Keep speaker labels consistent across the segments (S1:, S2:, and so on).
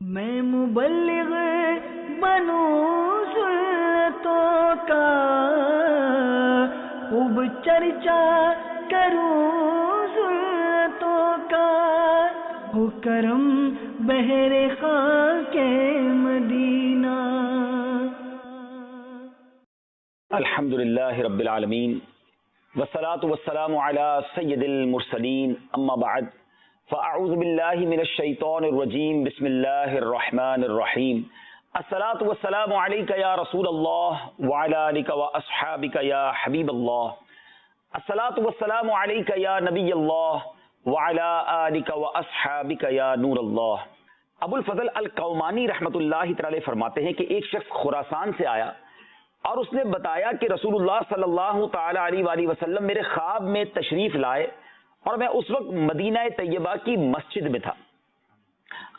S1: میں مبلغ بنوں سنتوں کا، خوب چرچا کروں سنتوں کا، ہو کرم بہر خاک مدینہ۔
S2: الحمدللہ رب العالمین والصلاة والسلام علی سید المرسلین، اما بعد فاعوذ باللہ من الشیطان الرجیم، بسم اللہ الرحمن الرحیم۔ الصلاة والسلام علیک یا رسول اللہ وعلی آلک واصحابک یا حبیب اللہ۔ الصلاة والسلام علیک یا نبی اللہ وعلی آلک واصحابک یا نور اللہ۔ ابو الفضل القومانی رحمۃ اللہ تعالی فرماتے ہیں کہ ایک شخص خراسان سے آیا اور اس نے بتایا کہ رسول اللہ صلی اللہ تعالی علیہ وآلہ وسلم میرے خواب میں تشریف لائے اور میں اس وقت مدینہ طیبہ کی مسجد میں تھا۔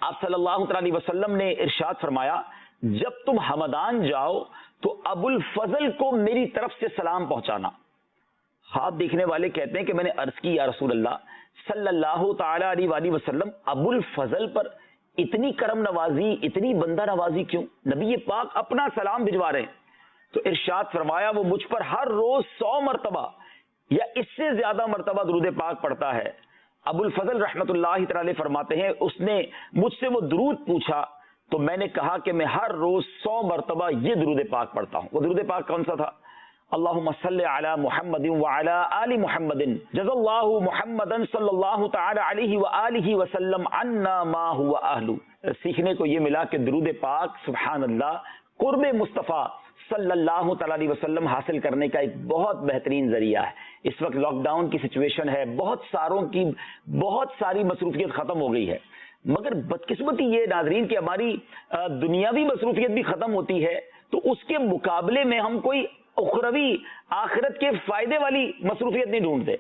S2: آپ صلی اللہ تعالی علیہ وسلم نے ارشاد فرمایا، جب تم ہمدان جاؤ تو ابو الفضل کو میری طرف سے سلام پہنچانا۔ خواب دیکھنے والے کہتے ہیں کہ میں نے عرض کی، یا رسول اللہ صلی اللہ تعالی علیہ وآلہ وسلم ابو الفضل پر اتنی کرم نوازی، اتنی بندہ نوازی کیوں؟ نبی پاک اپنا سلام بھجوا رہے ہیں۔ تو ارشاد فرمایا، وہ مجھ پر ہر روز 100 مرتبہ یا اس سے زیادہ مرتبہ درود پاک پڑھتا ہے۔ ابو الفضل رحمت اللہ تعالی فرماتے ہیں، اس نے مجھ سے وہ درود پوچھا تو میں نے کہا کہ میں ہر روز 100 مرتبہ یہ درود پاک پڑھتا ہوں۔ وہ درود پاک کون سا تھا؟ اللہم صلی علی محمد وعلی آل محمد جزا اللہ محمدا صلی اللہ تعالی علیہ وآلہ وسلم عنا ما هو اہلو۔ سیکھنے کو یہ ملا کہ درود پاک سبحان اللہ قرب مصطفیٰ صلی اللہ تعالی علیہ وسلم حاصل کرنے کا ایک بہت بہترین ذریعہ ہے۔ اس وقت لاک ڈاؤن کی سچویشن ہے، بہت ساری مصروفیت ختم ہو گئی ہے، مگر بدقسمتی یہ ناظرین کہ ہماری دنیاوی مصروفیت بھی ختم ہوتی ہے تو اس کے مقابلے میں ہم کوئی اخروی آخرت کے فائدے والی مصروفیت نہیں ڈھونڈتے،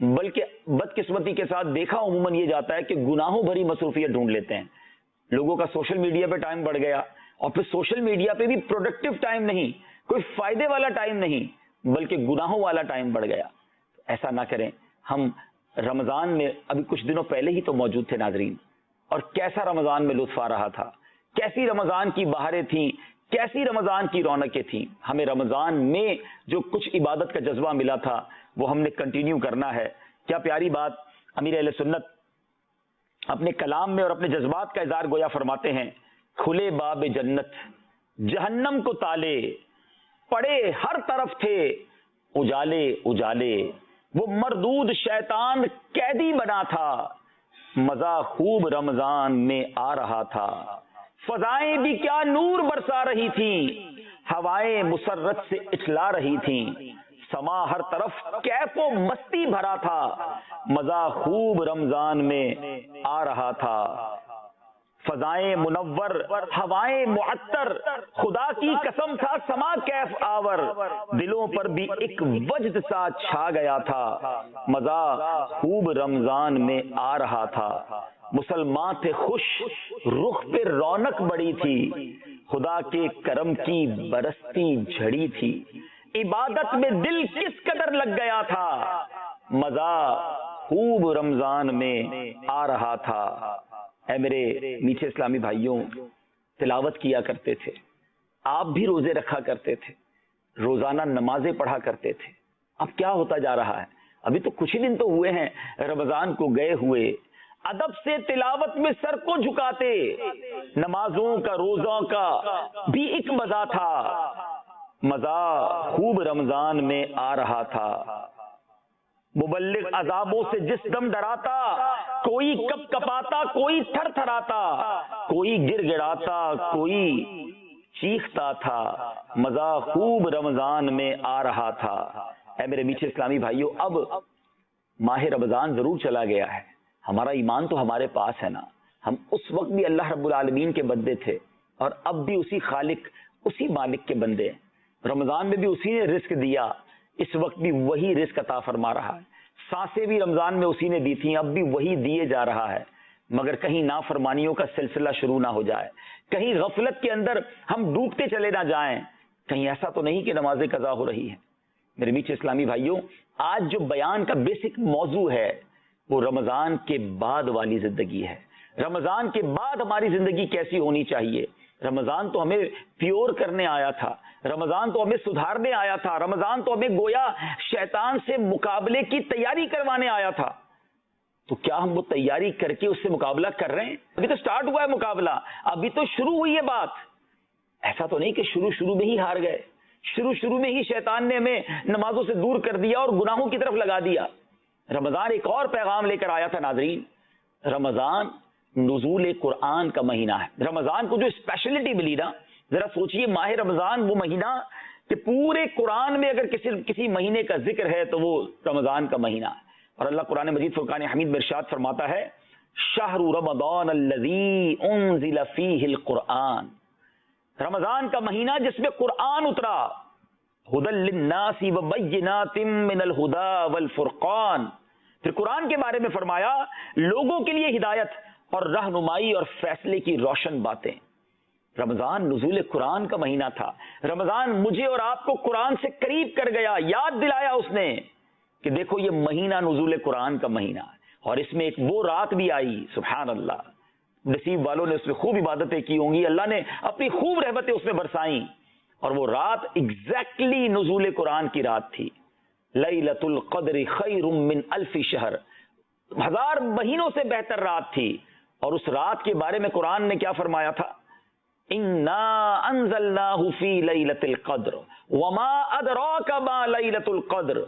S2: بلکہ بدقسمتی کے ساتھ دیکھا عموماً یہ جاتا ہے کہ گناہوں بھری مصروفیت ڈھونڈ لیتے ہیں۔ لوگوں کا سوشل میڈیا پہ ٹائم بڑھ گیا، اور پھر سوشل میڈیا پہ بھی پروڈکٹیو ٹائم نہیں، کوئی فائدے والا ٹائم نہیں، بلکہ گناہوں والا ٹائم بڑھ گیا۔ ایسا نہ کریں۔ ہم رمضان میں ابھی کچھ دنوں پہلے ہی تو موجود تھے ناظرین، اور کیسا رمضان میں لطف آ رہا تھا، کیسی رمضان کی بہاریں تھیں، کیسی رمضان کی رونقیں تھیں۔ ہمیں رمضان میں جو کچھ عبادت کا جذبہ ملا تھا وہ ہم نے کنٹینیو کرنا ہے۔ کیا پیاری بات امیر اہل سنت اپنے کلام میں اور اپنے جذبات کا اظہار گویا فرماتے ہیں، کھلے باب جنت جہنم کو تالے، پڑے ہر طرف تھے اجالے اجالے، وہ مردود شیطان قیدی بنا تھا، مزہ خوب رمضان میں آ رہا تھا، فضائیں بھی کیا نور برسا رہی تھیں، ہوائیں مسرت سے اچھلا رہی تھیں، سما ہر طرف کیف و مستی بھرا تھا، مزہ خوب رمضان میں آ رہا تھا، فضائیں منور ہوائیں معطر، خدا کی قسم تھا سما کیف آور، دلوں پر بھی ایک وجد سا چھا گیا تھا، مزہ خوب رمضان میں آ رہا تھا، مسلمان تھے خوش رخ پہ رونق بڑی تھی، خدا کے کرم کی برستی جھڑی تھی، عبادت میں دل کس قدر لگ گیا تھا، مزہ خوب رمضان میں آ رہا تھا۔ اے میرے میٹھے اسلامی بھائیوں، تلاوت کیا کرتے تھے، آپ بھی روزے رکھا کرتے تھے، روزانہ نمازیں پڑھا کرتے تھے، اب کیا ہوتا جا رہا ہے؟ ابھی تو کچھ ہی دن تو ہوئے ہیں رمضان کو گئے ہوئے، ادب سے تلاوت میں سر کو جھکاتے، نمازوں کا روزوں کا بھی ایک مزہ تھا، مزہ خوب رمضان میں آ رہا تھا، مبلغ عذابوں سے جس دم ڈراتا، کوئی کپ کپاتا، کوئی تھر تھراتا، کوئی گر گڑاتا، کوئی چیختا تھا، مزہ خوب رمضان میں آ رہا تھا۔ اے میرے میٹھے اسلامی بھائیوں، اب ماہ رمضان ضرور چلا گیا ہے، ہمارا ایمان تو ہمارے پاس ہے نا، ہم اس وقت بھی اللہ رب العالمین کے بندے تھے اور اب بھی اسی خالق اسی مالک کے بندے ہیں۔ رمضان میں بھی اسی نے رزق دیا، اس وقت بھی وہی رزق عطا فرما رہا ہے، سانسیں بھی رمضان میں اسی نے دی تھیں، اب بھی وہی دیے جا رہا ہے، مگر کہیں نافرمانیوں کا سلسلہ شروع نہ ہو جائے، کہیں غفلت کے اندر ہم ڈوبتے چلے نہ جائیں، کہیں ایسا تو نہیں کہ نمازیں قضا ہو رہی ہیں۔ میرے میٹھے اسلامی بھائیوں، آج جو بیان کا بیسک موضوع ہے وہ رمضان کے بعد والی زندگی ہے، رمضان کے بعد ہماری زندگی کیسی ہونی چاہیے. رمضان تو ہمیں پیور کرنے آیا تھا، رمضان تو ہمیں سدھارنے آیا تھا، رمضان تو ہمیں گویا شیطان سے مقابلے کی تیاری کروانے آیا تھا. تو کیا ہم وہ تیاری کر کے اس سے مقابلہ کر رہے ہیں؟ ابھی تو سٹارٹ ہوا ہے مقابلہ، ابھی تو شروع ہوئی ہے بات. ایسا تو نہیں کہ شروع میں ہی ہار گئے، شروع میں ہی شیطان نے ہمیں نمازوں سے دور کر دیا اور گناہوں کی طرف لگا دیا. رمضان ایک اور پیغام لے کر آیا تھا ناظرین. رمضان نزول قرآن کا مہینہ ہے. رمضان کو جو اسپیشلٹی ملی نا، ذرا سوچئے، ماہ رمضان وہ مہینہ کہ پورے قرآن میں اگر کسی مہینے کا ذکر ہے تو وہ رمضان کا مہینہ ہے. اور اللہ قرآن مجید فرقان حمید میں ارشاد فرماتا ہے، شہر رمضان الذی انزل فیہ القرآن، رمضان کا مہینہ جس میں قرآن اترا، ہدی للناس وبینات من الہدی والفرقان. پھر قرآن کے بارے میں فرمایا لوگوں کے لیے ہدایت اور رہنمائی اور فیصلے کی روشن باتیں. رمضان نزول قرآن کا مہینہ تھا. رمضان مجھے اور آپ کو قرآن سے قریب کر گیا، یاد دلایا اس نے کہ دیکھو یہ مہینہ نزول قرآن کا مہینہ ہے. اور اس میں ایک وہ رات بھی آئی، سبحان اللہ، نصیب والوں نے اس میں خوب عبادتیں کی ہوں گی، اللہ نے اپنی خوب رحمتیں اس میں برسائیں. اور وہ رات ایگزیکٹلی نزول قرآن کی رات تھی. لیلۃ القدر خیر من الف شہر، 1000 مہینوں سے بہتر رات تھی. اور اس رات کے بارے میں قرآن نے کیا فرمایا تھا؟ انا انزلناہ فی لیلۃ القدر وما ادراک ما لیلۃ القدر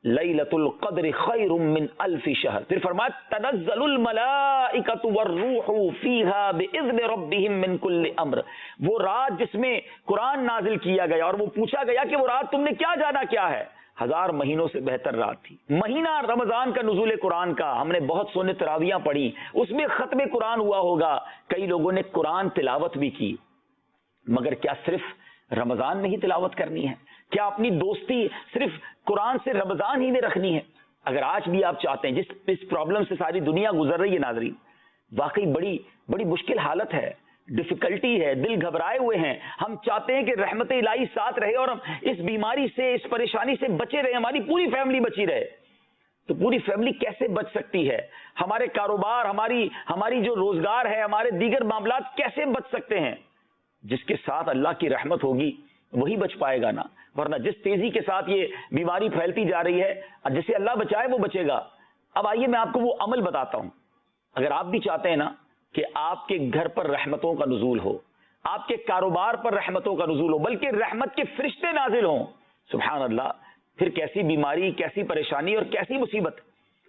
S2: لیلۃ القدر خیر من الف شہر. پھر فرمایا تنزل الملائکۃ والروح فیہا باذن ربہم من کل امر، وہ رات جس میں قرآن نازل کیا گیا اور وہ پوچھا گیا کہ وہ رات تم نے کیا جانا کیا ہے، 1000 مہینوں سے بہتر رات تھی. مہینہ رمضان کا نزول قرآن کا. ہم نے بہت سونے تراویاں پڑھی، اس میں ختم قرآن ہوا ہوگا، کئی لوگوں نے قرآن تلاوت بھی کی. مگر کیا صرف رمضان میں ہی تلاوت کرنی ہے؟ کیا اپنی دوستی صرف قرآن سے رمضان ہی میں رکھنی ہے؟ اگر آج بھی آپ چاہتے ہیں، جس پرابلم سے ساری دنیا گزر رہی ہے ناظرین، واقعی بڑی مشکل حالت ہے، ڈیفیکلٹی ہے، دل گھبرائے ہوئے ہیں. ہم چاہتے ہیں کہ رحمت الہی ساتھ رہے اور ہم اس بیماری سے، اس پریشانی سے بچے رہے، ہماری پوری فیملی بچی رہے. تو پوری فیملی کیسے بچ سکتی ہے؟ ہمارے کاروبار، ہماری جو روزگار ہے، ہمارے دیگر معاملات کیسے بچ سکتے ہیں؟ جس کے ساتھ اللہ کی رحمت ہوگی وہی بچ پائے گا نا، ورنہ جس تیزی کے ساتھ یہ بیماری پھیلتی جا رہی ہے، جسے اللہ بچائے وہ بچے گا. اب آئیے میں آپ کو وہ عمل بتاتا ہوں. اگر آپ بھی چاہتے ہیں نا کہ آپ کے گھر پر رحمتوں کا نزول ہو، آپ کے کاروبار پر رحمتوں کا نزول ہو، بلکہ رحمت کے فرشتے نازل ہوں، سبحان اللہ، پھر کیسی بیماری، کیسی پریشانی اور کیسی مصیبت.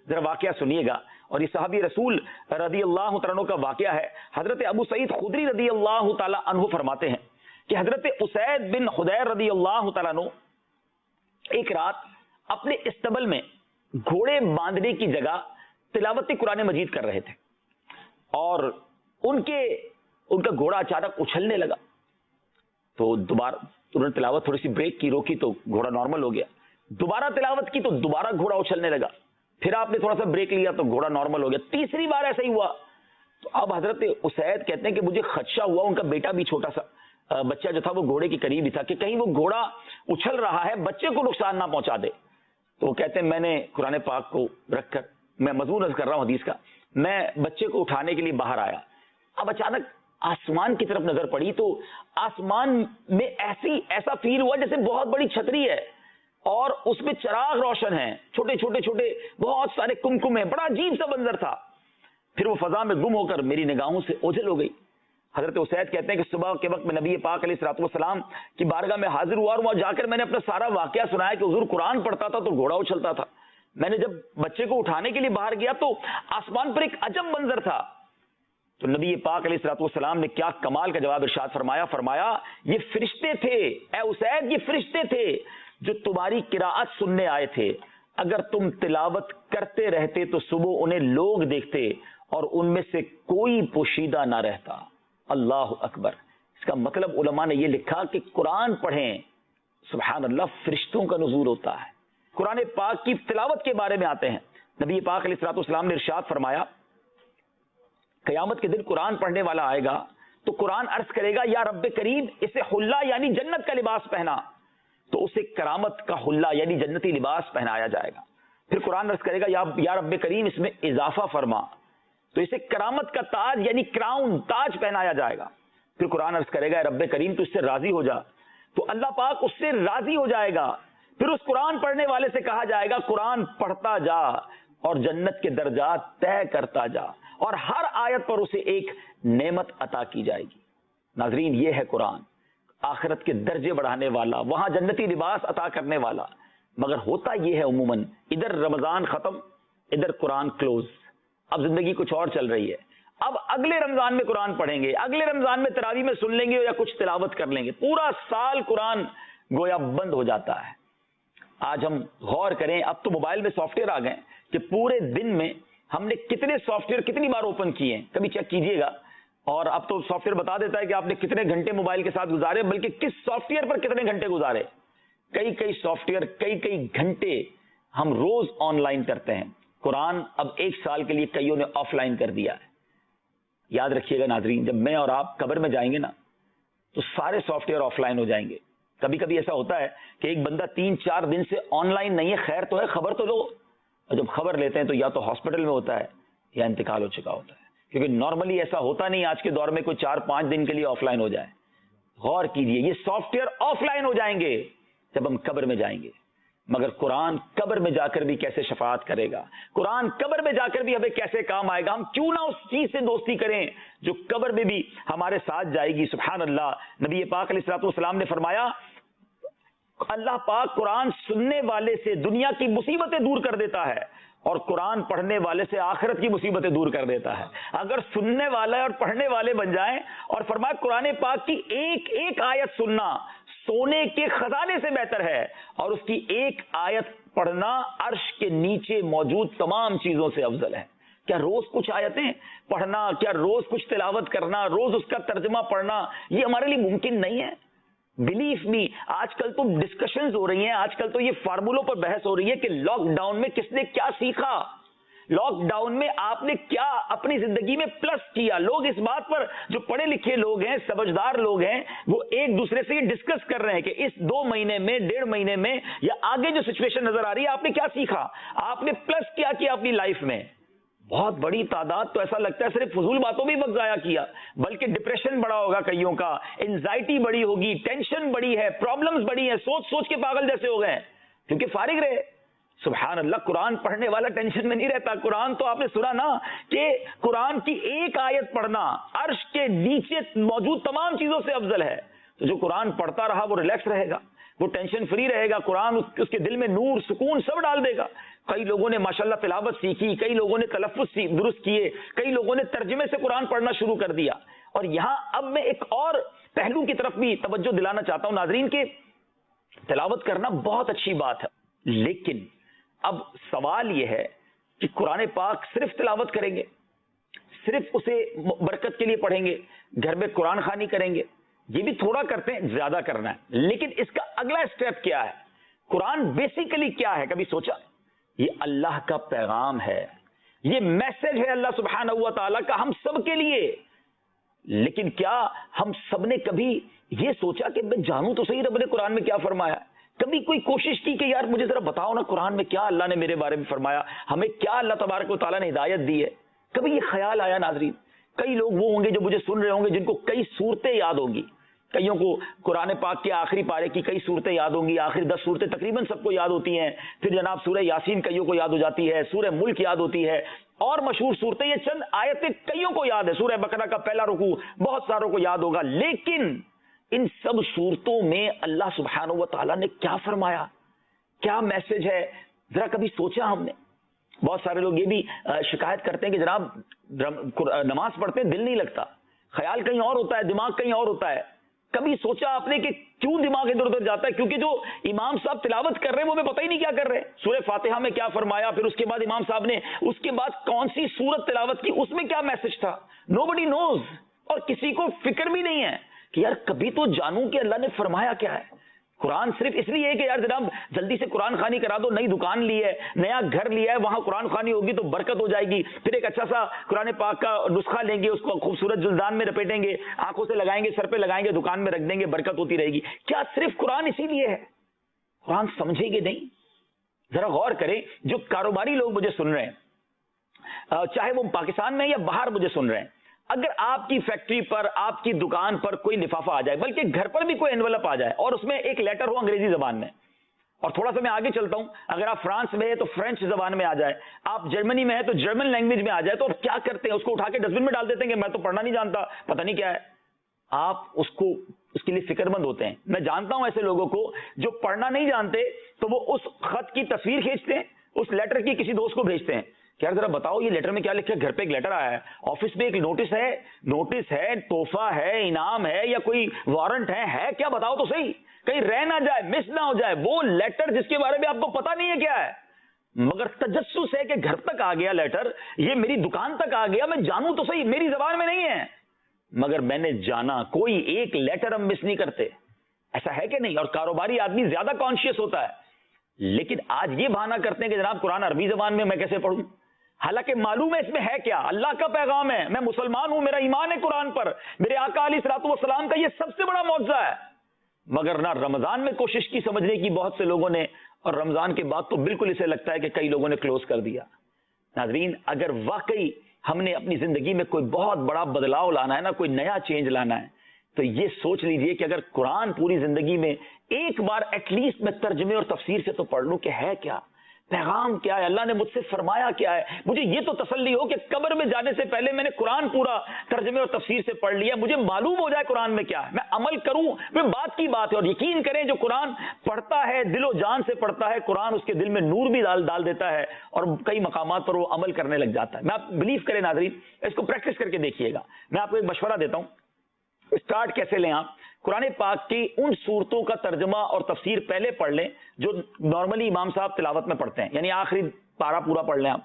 S2: ذرا واقعہ سنیے گا. اور یہ صحابی رسول رضی اللہ تعالیٰ عنہ کا واقعہ ہے. حضرت ابو سعید خدری رضی اللہ تعالیٰ عنہ فرماتے ہیں کہ حضرت اسید بن حضیر رضی اللہ تعالیٰ عنہ ایک رات اپنے استبل میں گھوڑے باندھنے کی جگہ تلاوت قرآن مجید کر رہے تھے، اور ان کا گھوڑا اچانک اچھلنے لگا. تو دوبارہ انہوں نے تلاوت تھوڑی سی بریک کی، روکی تو گھوڑا نارمل ہو گیا. دوبارہ تلاوت کی تو دوبارہ گھوڑا اچھلنے لگا. پھر آپ نے تھوڑا سا بریک لیا تو گھوڑا نارمل ہو گیا. تیسری بار ایسا ہی ہوا. تو اب حضرت اسید کہتے ہیں کہ مجھے خدشہ ہوا، ان کا بیٹا بھی چھوٹا سا بچہ جو تھا وہ گھوڑے کے قریب ہی تھا، کہ کہیں وہ گھوڑا اچھل رہا ہے، بچے کو نقصان نہ پہنچا دے. تو وہ کہتے ہیں میں نے قرآن پاک کو رکھ کر، میں مضمون عرض کر رہا ہوں حدیث کا، میں بچے کو اٹھانے کے لیے باہر آیا. اب اچانک آسمان کی طرف نظر پڑی تو آسمان میں ایسا فیل ہوا جیسے بہت بڑی چھتری ہے اور اس میں چراغ روشن ہیں، چھوٹے بہت سارے کمکم ہیں. بڑا عجیب سا منظر تھا. پھر وہ فضا میں گم ہو کر میری نگاہوں سے اوجھل ہو گئی. حضرت اسید کہتے ہیں کہ صبح کے وقت میں نبی پاک علیہ الصلوۃ والسلام کی بارگاہ میں حاضر ہوا اور وہاں جا کر میں نے اپنا سارا واقعہ سنایا کہ حضور قرآن پڑھتا تھا تو گھوڑا اچھلتا تھا. میں نے جب بچے کو اٹھانے کے لیے باہر گیا تو آسمان پر ایک عجب منظر تھا. تو نبی پاک علیہ الصلوۃ والسلام نے کیا کمال کا جواب ارشاد فرمایا یہ فرشتے تھے اے اسید، یہ فرشتے تھے جو تمہاری قراءت سننے آئے تھے. اگر تم تلاوت کرتے رہتے تو صبح انہیں لوگ دیکھتے اور ان میں سے کوئی پوشیدہ نہ رہتا. اللہ اکبر. اس کا مطلب علماء نے یہ لکھا کہ قرآن پڑھیں، سبحان اللہ، فرشتوں کا نزول ہوتا ہے. قرآن پاک کی تلاوت کے بارے میں آتے ہیں. نبی پاک علیہ الصلوۃ والسلام نے ارشاد فرمایا قیامت کے دن قرآن پڑھنے والا آئے گا تو قرآن عرض کرے گا یا رب کریم اسے حلہ یعنی جنت کا لباس پہنا، تو اسے کرامت کا حلہ یعنی جنتی لباس پہنایا جائے گا. پھر قرآن عرض کرے گا یا رب کریم اس میں اضافہ فرما، تو اسے کرامت کا تاج یعنی کراؤن، تاج پہنایا جائے گا. پھر قرآن عرض کرے گا رب کریم تو اس سے راضی ہو جا، تو اللہ پاک اس سے راضی ہو جائے گا. پھر اس قرآن پڑھنے والے سے کہا جائے گا قرآن پڑھتا جا اور جنت کے درجات طے کرتا جا، اور ہر آیت پر اسے ایک نعمت عطا کی جائے گی. ناظرین یہ ہے قرآن، آخرت کے درجے بڑھانے والا، وہاں جنتی لباس عطا کرنے والا. مگر ہوتا یہ ہے عموماً ادھر رمضان ختم، ادھر قرآن کلوز، اب زندگی کچھ اور چل رہی ہے. اب اگلے رمضان میں قرآن پڑھیں گے، اگلے رمضان میں تراویح میں سن لیں گے یا کچھ تلاوت کر لیں گے، پورا سال قرآن گویا بند ہو جاتا ہے. آج ہم غور کریں، اب تو موبائل میں سافٹ ویئر آ گئے کہ پورے دن میں ہم نے کتنے سافٹ ویئر کتنی بار اوپن کیے ہیں، کبھی چیک کیجئے گا. اور اب تو سافٹ ویئر بتا دیتا ہے کہ آپ نے کتنے گھنٹے موبائل کے ساتھ گزارے، بلکہ کس سافٹ ویئر پر کتنے گھنٹے گزارے. کئی سافٹ ویئر کئی گھنٹے ہم روز آن لائن کرتے ہیں. قرآن اب 1 سال کے لیے کئیوں نے آف لائن کر دیا ہے. یاد رکھیے گا ناظرین، جب میں اور آپ قبر میں جائیں گے نا تو سارے سافٹ ویئر آف لائن ہو جائیں گے. کبھی کبھی ایسا ہوتا ہے کہ ایک بندہ 3-4 دن سے آن لائن نہیں ہے، خیر تو ہے، خبر تو لو. اور جب خبر لیتے ہیں تو یا تو ہاسپٹل میں ہوتا ہے یا انتقال ہو چکا ہوتا ہے، کیونکہ نارملی ایسا ہوتا نہیں آج کے دور میں کوئی 4-5 دن کے لیے آف لائن ہو جائے. غور کیجئے، یہ سافٹ ویئر آف لائن ہو جائیں گے جب ہم قبر میں جائیں گے. مگر قرآن قبر میں جا کر بھی کیسے شفاعت کرے گا، قرآن قبر میں جا کر بھی ہمیں کیسے کام آئے گا. ہم کیوں نہ اس چیز سے دوستی کریں جو قبر میں بھی ہمارے ساتھ جائے گی. سبحان اللہ. نبی پاک علیہ الصلوۃ والسلام نے فرمایا اللہ پاک قرآن سننے والے سے دنیا کی مصیبتیں دور کر دیتا ہے اور قرآن پڑھنے والے سے آخرت کی مصیبتیں دور کر دیتا ہے. اگر سننے والا اور پڑھنے والے بن جائیں، اور فرمایا قرآن پاک کی ایک ایک آیت سننا سونے کے خزانے سے بہتر ہے، اور اس کی ایک آیت پڑھنا عرش کے نیچے موجود تمام چیزوں سے افضل ہے. کیا روز کچھ آیتیں پڑھنا، کیا روز کچھ تلاوت کرنا، روز اس کا ترجمہ پڑھنا یہ ہمارے لیے ممکن نہیں ہے؟ بلیف می، آج کل تو ڈسکشنز ہو رہی ہیں، آج کل تو یہ فارمولوں پر بحث ہو رہی ہے کہ لاک ڈاؤن میں کس نے کیا سیکھا، لاک ڈاؤن میں آپ نے کیا اپنی زندگی میں پلس کیا. لوگ اس بات پر، جو پڑھے لکھے لوگ ہیں، سمجھدار لوگ ہیں، وہ ایک دوسرے سے یہ ڈسکس کر رہے ہیں کہ اس 2 مہینے میں، 1.5 مہینے میں یا آگے جو سچویشن نظر آ رہی ہے آپ نے کیا سیکھا، آپ نے پلس کیا کیا اپنی لائف میں. بہت بڑی تعداد تو ایسا لگتا ہے صرف فضول باتوں میں وقت ضائع کیا، بلکہ ڈپریشن بڑا ہوگا کئیوں کا، انزائٹی بڑی ہوگی، ٹینشن بڑی ہے، پرابلمز بڑی ہیں، سوچ کے پاگل جیسے ہو گئے کیونکہ فارغ رہے. سبحان اللہ. قرآن پڑھنے والا ٹینشن میں نہیں رہتا. قرآن تو آپ نے سنا نا کہ قرآن کی ایک آیت پڑھنا عرش کے نیچے موجود تمام چیزوں سے افضل ہے. تو جو قرآن پڑھتا رہا وہ ریلیکس رہے گا، وہ ٹینشن فری رہے گا. قرآن اس کے دل میں نور، سکون سب ڈال دے گا. کئی لوگوں نے ماشاءاللہ تلاوت سیکھی، کئی لوگوں نے تلفظ درست کیے، کئی لوگوں نے ترجمے سے قرآن پڑھنا شروع کر دیا. اور یہاں اب میں ایک اور پہلو کی طرف بھی توجہ دلانا چاہتا ہوں ناظرین کہ تلاوت کرنا بہت اچھی بات ہے، لیکن اب سوال یہ ہے کہ قرآن پاک صرف تلاوت کریں گے، صرف اسے برکت کے لیے پڑھیں گے، گھر میں قرآن خوانی کریں گے، یہ بھی تھوڑا کرتے ہیں، زیادہ کرنا ہے. لیکن اس کا اگلا اسٹیپ کیا ہے؟ قرآن بیسیکلی کیا ہے؟ کبھی سوچا؟ یہ اللہ کا پیغام ہے، یہ میسج ہے اللہ سبحانہ و تعالیٰ کا ہم سب کے لیے. لیکن کیا ہم سب نے کبھی یہ سوچا کہ میں جانوں تو صحیح رب نے قرآن میں کیا فرمایا؟ کبھی کوئی کوشش کی کہ یار مجھے ذرا بتاؤ نا قرآن میں کیا اللہ نے میرے بارے میں فرمایا، ہمیں کیا اللہ تبارک و تعالیٰ نے ہدایت دی ہے؟ کبھی یہ خیال آیا ناظرین؟ کئی لوگ وہ ہوں گے جو مجھے سن رہے ہوں گے جن کو کئی صورتیں یاد ہوں گی. کئیوں کو قرآن پاک کے آخری پارے کی کئی صورتیں یاد ہوں گی، آخری 10 صورتیں تقریباً سب کو یاد ہوتی ہیں. پھر جناب سورہ یاسین کئیوں کو یاد ہو جاتی ہے، سورہ ملک یاد ہوتی ہے، اور مشہور صورتیں یہ چند آیتیں کئیوں کو یاد ہے. سورہ بقرہ کا پہلا رکوع بہت ساروں کو یاد ہوگا. لیکن ان سب صورتوں میں اللہ سبحانہ و تعالیٰ نے کیا فرمایا، کیا میسج ہے؟ ذرا کبھی سوچا ہم نے؟ بہت سارے لوگ یہ بھی شکایت کرتے ہیں کہ جناب نماز پڑھتے ہیں دل نہیں لگتا، خیال کہیں اور ہوتا ہے، دماغ کہیں اور ہوتا ہے. کبھی سوچا آپ نے کہ کیوں دماغ ادھر ادھر جاتا ہے؟ کیونکہ جو امام صاحب تلاوت کر رہے ہیں وہ ہمیں پتہ ہی نہیں کیا کر رہے. سورہ فاتحہ میں کیا فرمایا، پھر اس کے بعد امام صاحب نے اس کے بعد کون سی سورت تلاوت کی، اس میں کیا میسج تھا؟ نوبڈی نوز. اور کسی کو فکر بھی نہیں ہے کہ یار کبھی تو جانوں کہ اللہ نے فرمایا کیا ہے. قرآن صرف اس لیے ہے کہ یار جناب جلدی سے قرآن خوانی کرا دو، نئی دکان لی ہے، نیا گھر لیا ہے، وہاں قرآن خوانی ہوگی تو برکت ہو جائے گی. پھر ایک اچھا سا قرآن پاک کا نسخہ لیں گے، اس کو خوبصورت جلدان میں لپیٹیں گے، آنکھوں سے لگائیں گے، سر پہ لگائیں گے، دکان میں رکھ دیں گے، برکت ہوتی رہے گی. کیا صرف قرآن اسی لیے ہے؟ قرآن سمجھیں گے نہیں. ذرا غور کریں، جو کاروباری لوگ مجھے سن رہے ہیں، چاہے وہ پاکستان میں یا باہر مجھے سن رہے ہیں، اگر آپ کی فیکٹری پر، آپ کی دکان پر کوئی لفافہ آ جائے، بلکہ گھر پر بھی کوئی انویلپ آ جائے اور اس میں ایک لیٹر ہو انگریزی زبان میں، اور تھوڑا سا میں آگے چلتا ہوں، اگر آپ فرانس میں ہیں تو فرینچ زبان میں آ جائے، آپ جرمنی میں ہیں تو جرمن لینگویج میں آ جائے، تو آپ کیا کرتے ہیں؟ اس کو اٹھا کے ڈسٹ بن میں ڈال دیتے ہیں کہ میں تو پڑھنا نہیں جانتا، پتہ نہیں کیا ہے۔ آپ اس کے لیے فکر مند ہوتے ہیں۔ میں جانتا ہوں ایسے لوگوں کو جو پڑھنا نہیں جانتے تو وہ اس خط کی تصویر کھینچتے ہیں، اس لیٹر کی کسی دوست کو بھیجتے ہیں کہ یار ذرا بتاؤ یہ لیٹر میں کیا لکھا ہے، گھر پہ ایک لیٹر آیا ہے، آفس میں ایک نوٹس ہے، تحفہ ہے، انعام ہے یا کوئی وارنٹ ہے کیا بتاؤ تو صحیح، کہیں رہ نہ جائے، مس نہ ہو جائے وہ لیٹر جس کے بارے میں آپ کو پتا نہیں ہے کیا ہے، مگر تجسس ہے کہ گھر تک آ گیا لیٹر، یہ میری دکان تک آ گیا، میں جانوں تو صحیح، میری زبان میں نہیں ہے مگر میں نے جانا۔ کوئی ایک لیٹر ہم مس نہیں کرتے، ایسا ہے کہ نہیں؟ اور کاروباری آدمی زیادہ کانشیس ہوتا ہے، لیکن آج یہ بہانہ کرتے ہیں کہ جناب قرآن عربی زبان میں کیسے پڑھوں، حالانکہ معلوم ہے اس میں ہے کیا، اللہ کا پیغام ہے، میں مسلمان ہوں، میرا ایمان ہے قرآن پر، میرے آقا علیہ الصلوۃ والسلام کا یہ سب سے بڑا معجزہ ہے، مگر نہ رمضان میں کوشش کی سمجھنے کی بہت سے لوگوں نے، اور رمضان کے بعد تو بالکل اسے لگتا ہے کہ کئی لوگوں نے کلوز کر دیا۔ ناظرین، اگر واقعی ہم نے اپنی زندگی میں کوئی بہت بڑا بدلاؤ لانا ہے نا، کوئی نیا چینج لانا ہے، تو یہ سوچ لیجئے کہ اگر قرآن پوری زندگی میں ایک بار ایٹ لیسٹ میں ترجمے اور تفسیر سے تو پڑھ لوں کہ ہے کیا، پیغام کیا ہے، اللہ نے مجھ سے فرمایا کیا ہے، مجھے یہ تو تسلی ہو کہ قبر میں جانے سے پہلے میں نے قرآن پورا ترجمے اور تفسیر سے پڑھ لیا، مجھے معلوم ہو جائے قرآن میں کیا ہے، میں عمل کروں، پھر بات کی بات ہے۔ اور یقین کریں جو قرآن پڑھتا ہے، دل و جان سے پڑھتا ہے، قرآن اس کے دل میں نور بھی ڈال دیتا ہے اور کئی مقامات پر وہ عمل کرنے لگ جاتا ہے۔ میں آپ بلیو کریں ناظرین، اس کو پریکٹس کر کے دیکھیے گا۔ میں آپ کو ایک مشورہ دیتا ہوں، اسٹارٹ کیسے لیں آپ؟ قرآن پاک کی ان صورتوں کا ترجمہ اور تفسیر پہلے پڑھ لیں جو نارملی امام صاحب تلاوت میں پڑھتے ہیں، یعنی آخری پارہ پورا پڑھ لیں آپ،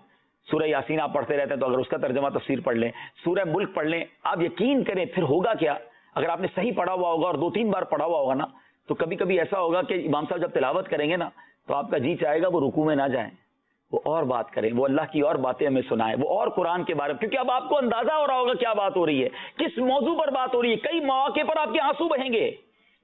S2: سورہ یاسین آپ پڑھتے رہتے ہیں تو اگر اس کا ترجمہ تفسیر پڑھ لیں، سورہ ملک پڑھ لیں، آپ یقین کریں پھر ہوگا کیا، اگر آپ نے صحیح پڑھا ہوا ہوگا اور 2-3 بار پڑھا ہوا ہوگا نا، تو کبھی کبھی ایسا ہوگا کہ امام صاحب جب تلاوت کریں گے نا تو آپ کا جی چاہے گا وہ رکوع میں نہ جائیں، وہ اور بات کریں، وہ اللہ کی اور باتیں ہمیں سنائیں، وہ اور قرآن کے بارے میں، کیونکہ اب آپ کو اندازہ ہو رہا ہوگا کیا بات ہو رہی ہے، کس موضوع پر بات ہو رہی ہے، کئی مواقع پر آپ کے آنسو بہیں گے۔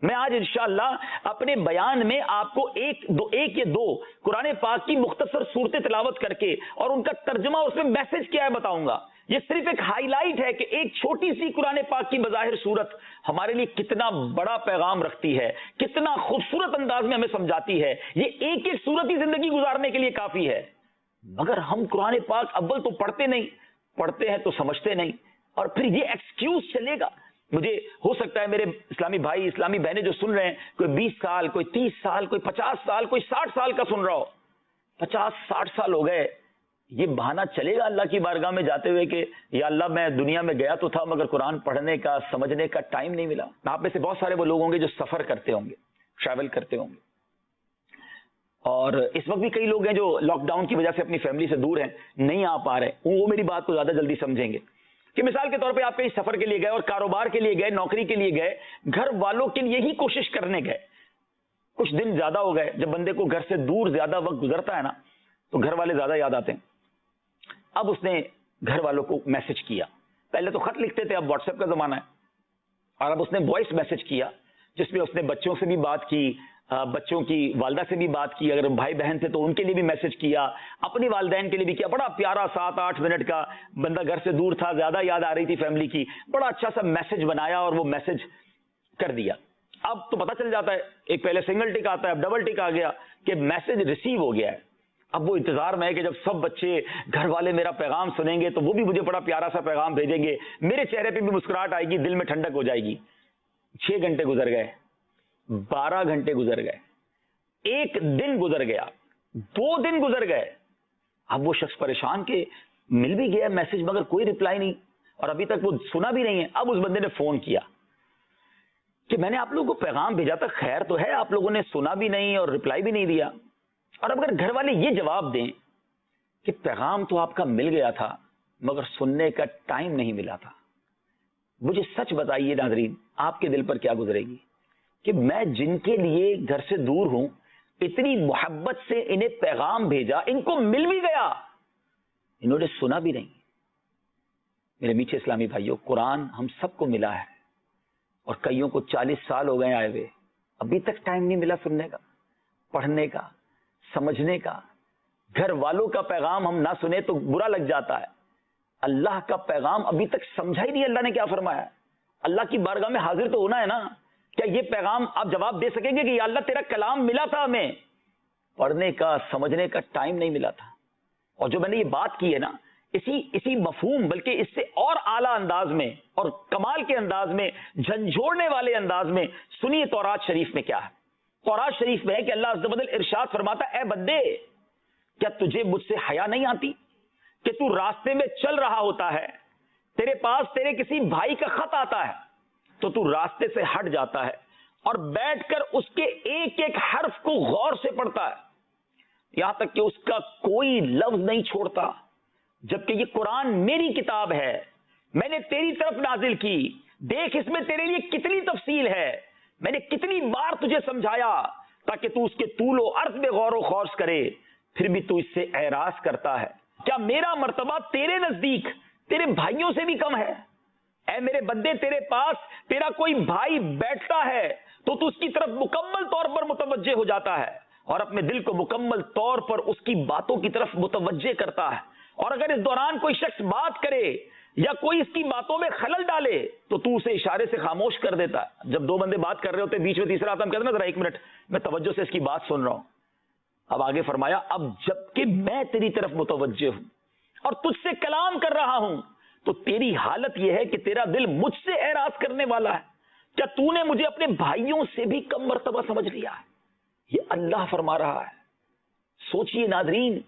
S2: میں آج انشاءاللہ اپنے بیان میں آپ کو ایک یا دو قرآن پاک کی مختصر صورتیں تلاوت کر کے اور ان کا ترجمہ، اس میں میسج کیا ہے بتاؤں گا۔ یہ صرف ایک ہائی لائٹ ہے کہ ایک چھوٹی سی قرآن پاک کی بظاہر صورت ہمارے لیے کتنا بڑا پیغام رکھتی ہے، کتنا خوبصورت انداز میں ہمیں سمجھاتی ہے۔ یہ ایک صورت ہی زندگی گزارنے کے لیے کافی ہے، مگر ہم قرآن پاک اول تو پڑھتے نہیں، پڑھتے ہیں تو سمجھتے نہیں، اور پھر یہ ایکسکیوز چلے گا۔ مجھے ہو سکتا ہے میرے اسلامی بھائی، اسلامی بہنیں جو سن رہے ہیں، کوئی 20 سال، کوئی 30 سال، کوئی 50 سال، کوئی 60 سال کا سن رہا ہو، 50-60 سال ہو گئے، یہ بہانہ چلے گا اللہ کی بارگاہ میں جاتے ہوئے کہ یا اللہ میں دنیا میں گیا تو تھا مگر قرآن پڑھنے کا، سمجھنے کا ٹائم نہیں ملا۔ آپ میں سے بہت سارے وہ لوگ ہوں گے جو سفر کرتے ہوں گے، ٹریول کرتے ہوں گے، اور اس وقت بھی کئی لوگ ہیں جو لاک ڈاؤن کی وجہ سے اپنی فیملی سے دور ہیں، نہیں آ پا رہے، وہ میری بات کو زیادہ جلدی سمجھیں گے کہ مثال کے طور پہ آپ کہیں سفر کے لیے گئے اور کاروبار کے لیے گئے، نوکری کے لیے گئے، گھر والوں کے لیے ہی کوشش کرنے گئے، کچھ دن زیادہ ہو گئے، جب بندے کو گھر سے دور زیادہ وقت گزرتا ہے نا تو گھر والے زیادہ یاد آتے ہیں۔ اب اس نے گھر والوں کو میسج کیا، پہلے تو خط لکھتے تھے، اب واٹس ایپ کا زمانہ ہے، اور اب اس نے وائس میسج کیا جس میں اس نے بچوں سے بھی بات کی، بچوں کی والدہ سے بھی بات کی، اگر بھائی بہن تھے تو ان کے لیے بھی میسج کیا، اپنی والدین کے لیے بھی کیا، بڑا پیارا 7-8 منٹ کا، بندہ گھر سے دور تھا، زیادہ یاد آ رہی تھی فیملی کی، بڑا اچھا سا میسج بنایا اور وہ میسج کر دیا۔ اب تو پتہ چل جاتا ہے، ایک پہلے سنگل ٹک آتا ہے، اب ڈبل ٹک آ گیا کہ میسج ریسیو ہو گیا ہے۔ اب وہ انتظار میں ہے کہ جب سب بچے، گھر والے میرا پیغام سنیں گے تو وہ بھی مجھے بڑا پیارا سا پیغام بھیجیں گے، میرے چہرے پہ بھی مسکراہٹ آئے گی، دل میں ٹھنڈک ہو جائے گی۔ 6 گھنٹے گزر گئے، 12 گھنٹے گزر گئے، 1 دن گزر گیا، 2 دن گزر گئے، اب وہ شخص پریشان کہ مل بھی گیا میسج مگر کوئی رپلائی نہیں، اور ابھی تک وہ سنا بھی نہیں ہے۔ اب اس بندے نے فون کیا کہ میں نے آپ لوگوں کو پیغام بھیجا تھا، خیر تو ہے، آپ لوگوں نے سنا بھی نہیں اور رپلائی بھی نہیں دیا، اور اب اگر گھر والے یہ جواب دیں کہ پیغام تو آپ کا مل گیا تھا مگر سننے کا ٹائم نہیں ملا تھا، مجھے سچ بتائیے ناظرین، آپ کے دل پر کیا گزرے گی کہ میں جن کے لیے گھر سے دور ہوں، اتنی محبت سے انہیں پیغام بھیجا، ان کو مل بھی گیا، انہوں نے سنا بھی نہیں۔ میرے میٹھے اسلامی بھائیوں، قرآن ہم سب کو ملا ہے، اور کئیوں کو 40 سال ہو گئے آئے ہوئے، ابھی تک ٹائم نہیں ملا سننے کا، پڑھنے کا، سمجھنے کا۔ گھر والوں کا پیغام ہم نہ سنیں تو برا لگ جاتا ہے، اللہ کا پیغام ابھی تک سمجھا ہی نہیں اللہ نے کیا فرمایا. اللہ کی بارگاہ میں حاضر تو ہونا ہے نا. کیا یہ پیغام آپ جواب دے سکیں گے کہ یا اللہ تیرا کلام ملا تھا, ہمیں پڑھنے کا سمجھنے کا ٹائم نہیں ملا تھا. اور جو میں نے یہ بات کی ہے نا, اسی مفہوم بلکہ اس سے اور اعلیٰ انداز میں اور کمال کے انداز میں, جھنجھوڑنے والے انداز میں سنیے تورات شریف میں کیا ہے. تورات شریف میں ہے کہ اللہ عز و جل ارشاد فرماتا ہے, اے بندے کیا تجھے مجھ سے حیا نہیں آتی کہ تو راستے میں چل رہا ہوتا ہے, تیرے پاس تیرے کسی بھائی کا خط آتا ہے تو تو راستے سے ہٹ جاتا ہے اور بیٹھ کر اس کے ایک ایک حرف کو غور سے پڑھتا ہے, یہاں تک کہ اس کا کوئی لفظ نہیں چھوڑتا, جبکہ یہ قرآن میری کتاب ہے, میں نے تیری طرف نازل کی, دیکھ اس میں تیرے لیے کتنی تفصیل ہے, میں نے کتنی بار تجھے سمجھایا تاکہ تو اس کے طول و عرض میں غور و خوض کرے, پھر بھی تو اس سے اعراض کرتا ہے. کیا میرا مرتبہ تیرے نزدیک تیرے بھائیوں سے بھی کم ہے؟ اے میرے بندے, تیرے پاس تیرا کوئی بھائی بیٹھتا ہے تو اس کی طرف مکمل طور پر متوجہ ہو جاتا ہے اور اپنے دل کو مکمل طور پر اس کی باتوں کی طرف متوجہ کرتا ہے, اور اگر اس دوران کوئی شخص بات کرے یا کوئی اس کی باتوں میں خلل ڈالے تو اسے اشارے سے خاموش کر دیتا ہے. جب دو بندے بات کر رہے ہوتے بیچ میں تیسرا آتا, ہم کہتے ہیں نا ذرا ایک منٹ میں توجہ سے اس کی بات سن رہا ہوں. اب آگے فرمایا, اب جبکہ میں تیری طرف متوجہ ہوں اور تجھ سے کلام کر رہا ہوں تو تیری حالت یہ ہے کہ تیرا دل مجھ سے اعراض کرنے والا ہے. کیا تو نے مجھے اپنے بھائیوں سے بھی کم مرتبہ سمجھ لیا ہے؟ یہ اللہ فرما رہا ہے. سوچئے ناظرین,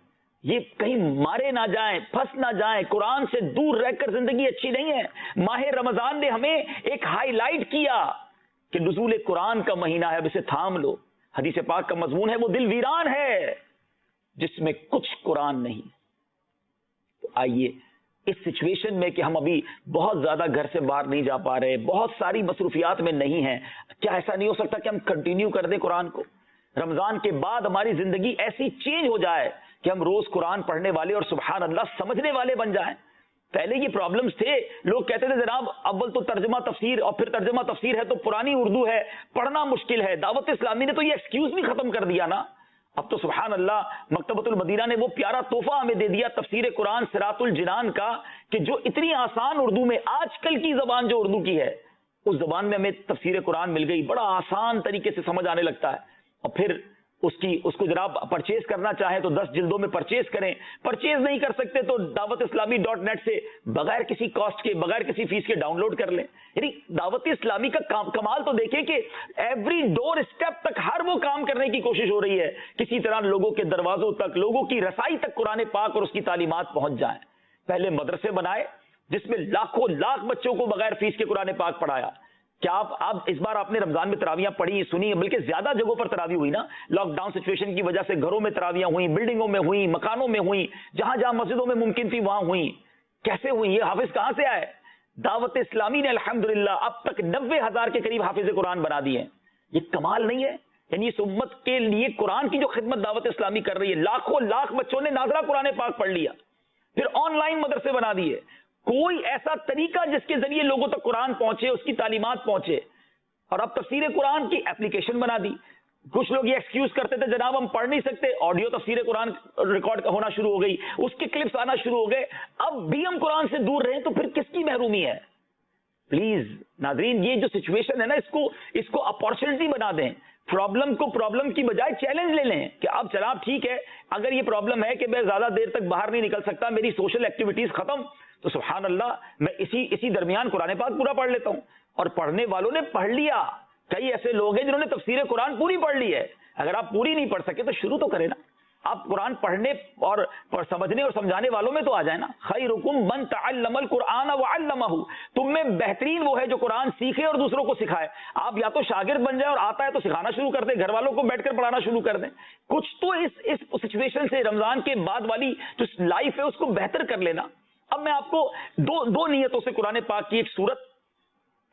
S2: یہ کہیں مارے نہ جائیں, پھنس نہ جائیں, قرآن سے دور رہ کر زندگی اچھی نہیں ہے. ماہ رمضان نے ہمیں ایک ہائی لائٹ کیا کہ نزول قرآن کا مہینہ ہے, اب اسے تھام لو. حدیث پاک کا مضمون ہے وہ دل ویران ہے جس میں کچھ قرآن نہیں. تو آئیے اس سچویشن میں کہ ہم ابھی بہت زیادہ گھر سے باہر نہیں جا پا رہے, بہت ساری مصروفیات میں نہیں ہیں, کیا ایسا نہیں ہو سکتا کہ ہم کنٹینیو کر دیں قرآن کو؟ رمضان کے بعد ہماری زندگی ایسی چینج ہو جائے کہ ہم روز قرآن پڑھنے والے اور سبحان اللہ سمجھنے والے بن جائیں. پہلے یہ پرابلمز تھے, لوگ کہتے تھے جناب اول تو ترجمہ تفسیر اور پھر ترجمہ تفسیر ہے تو پرانی اردو ہے, پڑھنا مشکل ہے. دعوت اسلامی نے تو یہ ایکسکیوز بھی ختم کر دیا نا. اب تو سبحان اللہ مکتبۃ المدینہ نے وہ پیارا تحفہ ہمیں دے دیا تفسیر قرآن صراط الجنان کا, کہ جو اتنی آسان اردو میں, آج کل کی زبان جو اردو کی ہے اس زبان میں ہمیں تفسیر قرآن مل گئی, بڑا آسان طریقے سے سمجھ آنے لگتا ہے. اور پھر اس کو جناب پرچیز کرنا چاہیں تو 10 جلدوں میں پرچیز کریں, پرچیز نہیں کر سکتے تو دعوت اسلامی .net سے بغیر کسی کاسٹ کے, بغیر کسی فیس کے ڈاؤن لوڈ کر لیں. یعنی دعوت اسلامی کا کمال تو دیکھیں کہ ایوری ڈور اسٹیپ تک ہر وہ کام کرنے کی کوشش ہو رہی ہے کسی طرح لوگوں کے دروازوں تک, لوگوں کی رسائی تک قرآن پاک اور اس کی تعلیمات پہنچ جائیں. پہلے مدرسے بنائے جس میں لاکھوں لاکھ بچوں کو بغیر فیس کے قرآن پاک پڑھایا. کیا آپ اس بار آپ نے رمضان میں تراویاں پڑھی, سنی, بلکہ زیادہ جگہوں پر تراویح ہوئی نا, لاک ڈاؤن سچویشن کی وجہ سے گھروں میں تراویاں ہوئیں, بلڈنگوں میں ہوئیں, مکانوں میں ہوئیں, جہاں جہاں مسجدوں میں ممکن تھی وہاں ہوئیں. کیسے ہوئی؟ یہ حافظ کہاں سے آئے؟ دعوت اسلامی نے الحمدللہ اب تک 90,000 کے قریب حافظ قرآن بنا دیے. یہ کمال نہیں ہے؟ یعنی اس امت کے لیے قرآن کی جو خدمت دعوت اسلامی کر رہی ہے, لاکھوں لاکھ بچوں نے ناظرہ قرآن پاک پڑھ لیا, پھر آن لائن مدرسے بنا دیے. کوئی ایسا طریقہ جس کے ذریعے لوگوں تک قرآن پہنچے, اس کی تعلیمات پہنچے. اور اب تفسیر قرآن کی اپلیکیشن بنا دی. کچھ لوگ یہ ایکسکیوز کرتے تھے جناب ہم پڑھ نہیں سکتے, آڈیو تفسیر قرآن ریکارڈ ہونا شروع ہو گئی, اس کے کلپس آنا شروع ہو گئے. اب بھی ہم قرآن سے دور رہیں تو پھر کس کی محرومی ہے؟ پلیز ناظرین, یہ جو سچویشن ہے نا اس کو اپارچونٹی بنا دیں. پرابلم کو پرابلم کی بجائے چیلنج لے لیں کہ اب جناب ٹھیک ہے, اگر یہ پرابلم ہے کہ میں زیادہ دیر تک باہر نہیں نکل سکتا, میری سوشل ایکٹیویٹیز ختم, تو سبحان اللہ میں اسی درمیان قرآن پاک پورا پڑھ لیتا ہوں. اور پڑھنے والوں نے پڑھ لیا. کئی ایسے لوگ ہیں جنہوں نے تفسیر قرآن پوری پڑھ لی ہے. اگر آپ پوری نہیں پڑھ سکے تو شروع تو کریں نا. آپ قرآن پڑھنے اور سمجھنے اور سمجھانے والوں میں تو آ جائیں نا. خیرکم من تعلم القرآن وعلمہ, تم میں بہترین وہ ہے جو قرآن سیکھے اور دوسروں کو سکھائے. آپ یا تو شاگرد بن جائیں اور آتا ہے تو سکھانا شروع کر دیں, گھر والوں کو بیٹھ کر پڑھانا شروع کر دیں. کچھ تو اس سچویشن سے رمضان کے بعد والی جو لائف ہے اس کو بہتر کر لینا. اب میں آپ کو دو نیتوں سے قرآن پاک کی ایک سورت,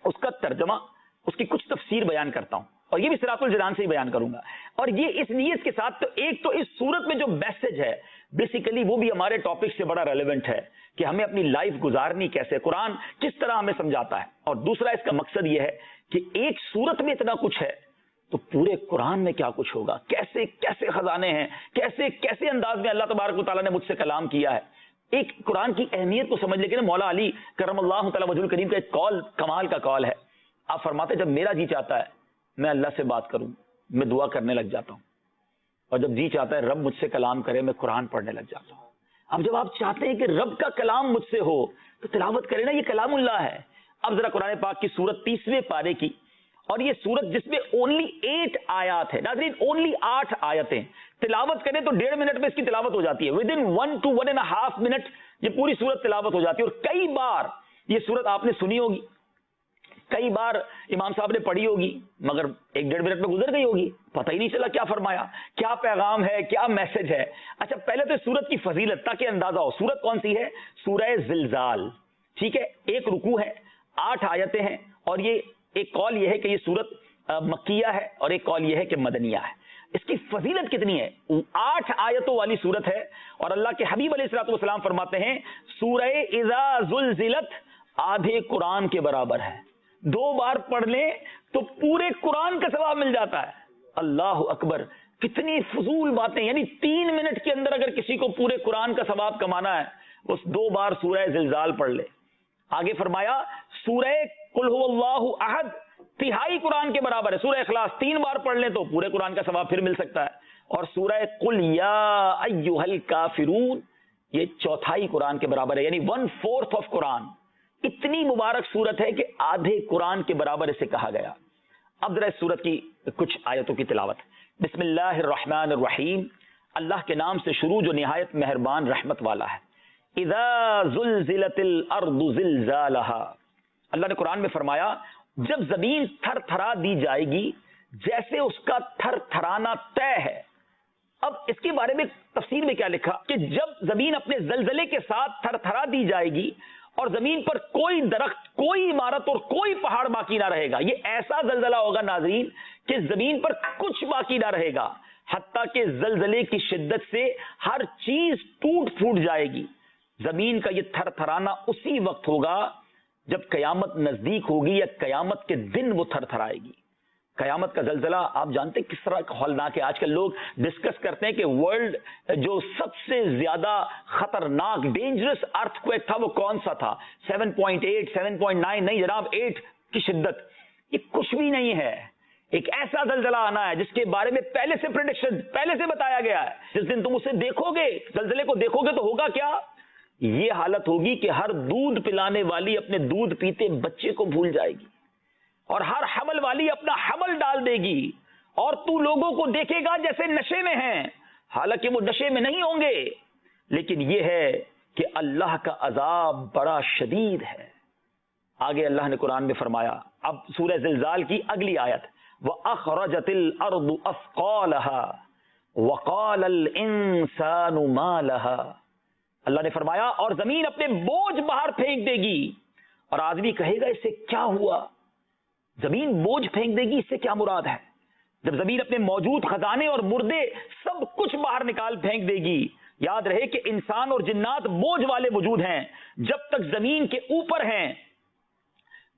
S2: اس کا ترجمہ, اس کی کچھ تفسیر بیان کرتا ہوں, اور یہ بھی صراط الجنان سے ہی بیان کروں گا. اور یہ اس نیت کے ساتھ تو ایک تو اس سورت میں جو میسج ہے بیسیکلی وہ بھی ہمارے ٹاپک سے بڑا ریلیونٹ ہے کہ ہمیں اپنی لائف گزارنی کیسے, قرآن کس طرح ہمیں سمجھاتا ہے. اور دوسرا اس کا مقصد یہ ہے کہ ایک سورت میں اتنا کچھ ہے تو پورے قرآن میں کیا کچھ ہوگا, کیسے کیسے خزانے ہیں, کیسے کیسے انداز میں اللہ تبارک و تعالیٰ نے مجھ سے کلام کیا ہے. ایک قرآن کی اہمیت کو سمجھ لے کے مولا علی کرم اللہ تعالی وجہ الکریم کا ایک قول کمال کا قول ہے. آپ فرماتے جب میرا جی چاہتا ہے میں اللہ سے بات کروں میں دعا کرنے لگ جاتا ہوں, اور جب جی چاہتا ہے رب مجھ سے کلام کرے میں قرآن پڑھنے لگ جاتا ہوں. اب جب آپ چاہتے ہیں کہ رب کا کلام مجھ سے ہو تو تلاوت کرے نا, یہ کلام اللہ ہے. اب ذرا قرآن پاک کی سورت 30ویں پارے کی, اور یہ سورت جس میں اونلی 8 آیات ہے, ناظرین اونلی 8 آیتیں, تلاوت کریں تو 1.5 منٹ میں اس کی تلاوت ہو جاتی ہے. ود ان 1 to 1.5 منٹ یہ پوری سورت تلاوت ہو جاتی ہے. اور کئی بار یہ سورت آپ نے سنی ہوگی, کئی بار امام صاحب نے پڑھی ہوگی, مگر 1.5 منٹ میں گزر گئی ہوگی, پتہ ہی نہیں چلا کیا فرمایا, کیا پیغام ہے, کیا میسج ہے. اچھا پہلے تو سورت کی فضیلت تاکہ اندازہ ہو. سورت کون سی ہے؟ سورہ زلزال. ٹھیک ہے, ایک رکوع ہے, 8 آیتیں ہیں, اور یہ ایک قول یہ ہے کہ یہ سورت مکیہ ہے اور ایک قول یہ ہے کہ مدنیہ ہے. اس کی فضیلت کتنی ہے؟ 8 آیتوں والی سورت ہے, اور اللہ کے حبیب علیہ الصلوۃ والسلام فرماتے ہیں سورہ اذا زلزلت آدھے قرآن کے برابر ہے. 2 بار پڑھ لیں تو پورے قرآن کا ثواب مل جاتا ہے. اللہ اکبر, کتنی فضول باتیں. یعنی 3 منٹ کے اندر اگر کسی کو پورے قرآن کا ثواب کمانا ہے اس 2 بار سورہ زلزال پڑھ لے. آگے فرمایا سورہ قل هو اللہ احد تہائی قرآن کے برابر ہے. سورہ اخلاص 3 بار پڑھ لیں تو پورے قرآن کا ثواب پھر مل سکتا ہے. اور سورہ قل یا ایھا الکافرون یہ 1/4 قرآن کے برابر ہے, یعنی 1/4 آف قرآن. اتنی مبارک سورت ہے کہ آدھے قرآن کے برابر اسے کہا گیا. اب ذرا اس سورت کی کچھ آیتوں کی تلاوت. بسم اللہ الرحمن الرحیم, اللہ کے نام سے شروع جو نہایت مہربان رحمت والا ہے. اذا زلزلت الارض زلزالها, اللہ نے قرآن میں فرمایا جب زمین تھر تھرا دی جائے گی جیسے اس کا تھر تھرانا طے ہے. اب اس کے بارے میں تفسیر میں کیا لکھا کہ جب زمین اپنے زلزلے کے ساتھ تھر تھرا دی جائے گی اور زمین پر کوئی درخت, کوئی عمارت اور کوئی پہاڑ باقی نہ رہے گا. یہ ایسا زلزلہ ہوگا ناظرین کہ زمین پر کچھ باقی نہ رہے گا, حتیٰ کہ زلزلے کی شدت سے ہر چیز ٹوٹ پھوٹ جائے گی. زمین کا یہ تھر تھرانا اسی وقت ہوگا جب قیامت نزدیک ہوگی یا قیامت کے دن وہ تھر تھرائے گی. قیامت کا زلزلہ آپ جانتے کس طرح ہولناک ہے. آج کل لوگ ڈسکس کرتے ہیں کہ ورلڈ جو سب سے زیادہ خطرناک ڈینجرس ارتھ کویک تھا وہ کون سا تھا؟ 7.8 7.9 نہیں جناب, 8 کی شدت. یہ کچھ بھی نہیں ہے. ایک ایسا زلزلہ آنا ہے جس کے بارے میں پہلے سے پریڈکشن پہلے سے بتایا گیا ہے. جس دن تم اسے دیکھو گے, زلزلے کو دیکھو گے تو ہوگا کیا؟ یہ حالت ہوگی کہ ہر دودھ پلانے والی اپنے دودھ پیتے بچے کو بھول جائے گی, اور ہر حمل والی اپنا حمل ڈال دے گی, اور تو لوگوں کو دیکھے گا جیسے نشے میں ہیں, حالانکہ وہ نشے میں نہیں ہوں گے. لیکن یہ ہے کہ اللہ کا عذاب بڑا شدید ہے. آگے اللہ نے قرآن میں فرمایا, اب سورہ زلزال کی اگلی آیت, وَأَخْرَجَتِ الْأَرْضُ أَثْقَالَهَا وَقَالَ الْإِنسَانُ مَا لَهَا, اللہ نے فرمایا اور زمین اپنے بوجھ باہر پھینک دے گی, اور آدمی کہے گا اس سے کیا ہوا؟ زمین بوجھ پھینک دے گی, اس سے کیا مراد ہے؟ جب زمین اپنے موجود خزانے اور مردے سب کچھ باہر نکال پھینک دے گی. یاد رہے کہ انسان اور جنات بوجھ والے وجود ہیں. جب تک زمین کے اوپر ہیں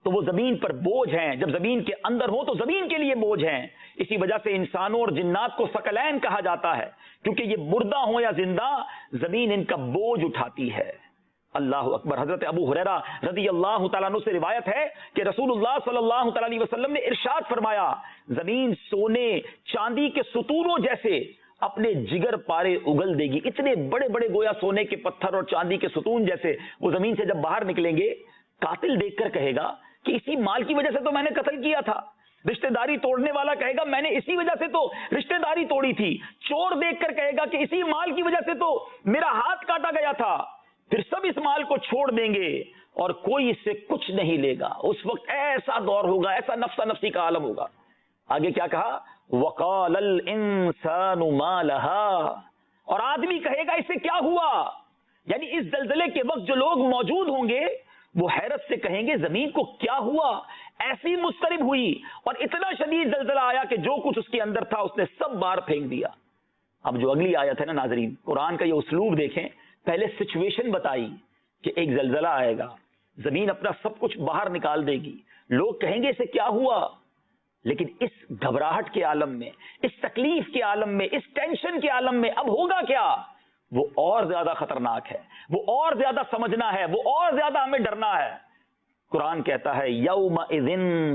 S2: تو وہ زمین پر بوجھ ہیں, جب زمین کے اندر ہو تو زمین کے لیے بوجھ ہیں. اسی وجہ سے انسانوں اور جنات کو ثقلین کہا جاتا ہے, کیونکہ یہ مردہ ہوں یا زندہ زمین ان کا بوجھ اٹھاتی ہے. اللہ اکبر. حضرت ابو ہریرہ رضی اللہ تعالیٰ عنہ سے روایت ہے کہ رسول اللہ صلی اللہ تعالیٰ علیہ وسلم نے ارشاد فرمایا زمین سونے چاندی کے ستونوں جیسے اپنے جگر پارے اگل دے گی. اتنے بڑے بڑے گویا سونے کے پتھر اور چاندی کے ستون جیسے وہ زمین سے جب باہر نکلیں گے, قاتل دیکھ کر کہے گا کہ اسی مال کی وجہ سے تو میں نے قتل کیا تھا. رشتہ داری توڑنے والا کہے گا میں نے اسی وجہ سے تو رشتہ داری توڑی تھی. چور دیکھ کر کہے گا کہ اسی مال کی وجہ سے تو میرا ہاتھ کاٹا گیا تھا. پھر سب اس مال کو چھوڑ دیں گے اور کوئی اس سے کچھ نہیں لے گا. اس وقت ایسا دور ہوگا, ایسا نفسا نفسی کا عالم ہوگا. آگے کیا کہا؟ وقال الانسان ما لها, اور آدمی کہے گا اس سے کیا ہوا؟ یعنی اس زلزلے کے وقت جو لوگ موجود ہوں گے وہ حیرت سے کہیں گے زمین کو کیا ہوا, ایسی مضطرب ہوئی اور اتنا شدید زلزلہ آیا کہ جو کچھ اس کے اندر تھا اس نے سب باہر پھینک دیا. اب جو اگلی آیت ہے نا ناظرین, قرآن کا یہ اسلوب دیکھیں. پہلے سچویشن بتائی کہ ایک زلزلہ آئے گا, زمین اپنا سب کچھ باہر نکال دے گی, لوگ کہیں گے اسے کیا ہوا. لیکن اس گھبراہٹ کے عالم میں, اس تکلیف کے عالم میں, اس ٹینشن کے عالم میں اب ہوگا کیا؟ وہ اور زیادہ خطرناک ہے، وہ اور زیادہ سمجھنا ہے، وہ اور زیادہ ہمیں ڈرنا ہے۔ قرآن کہتا ہے یومئذ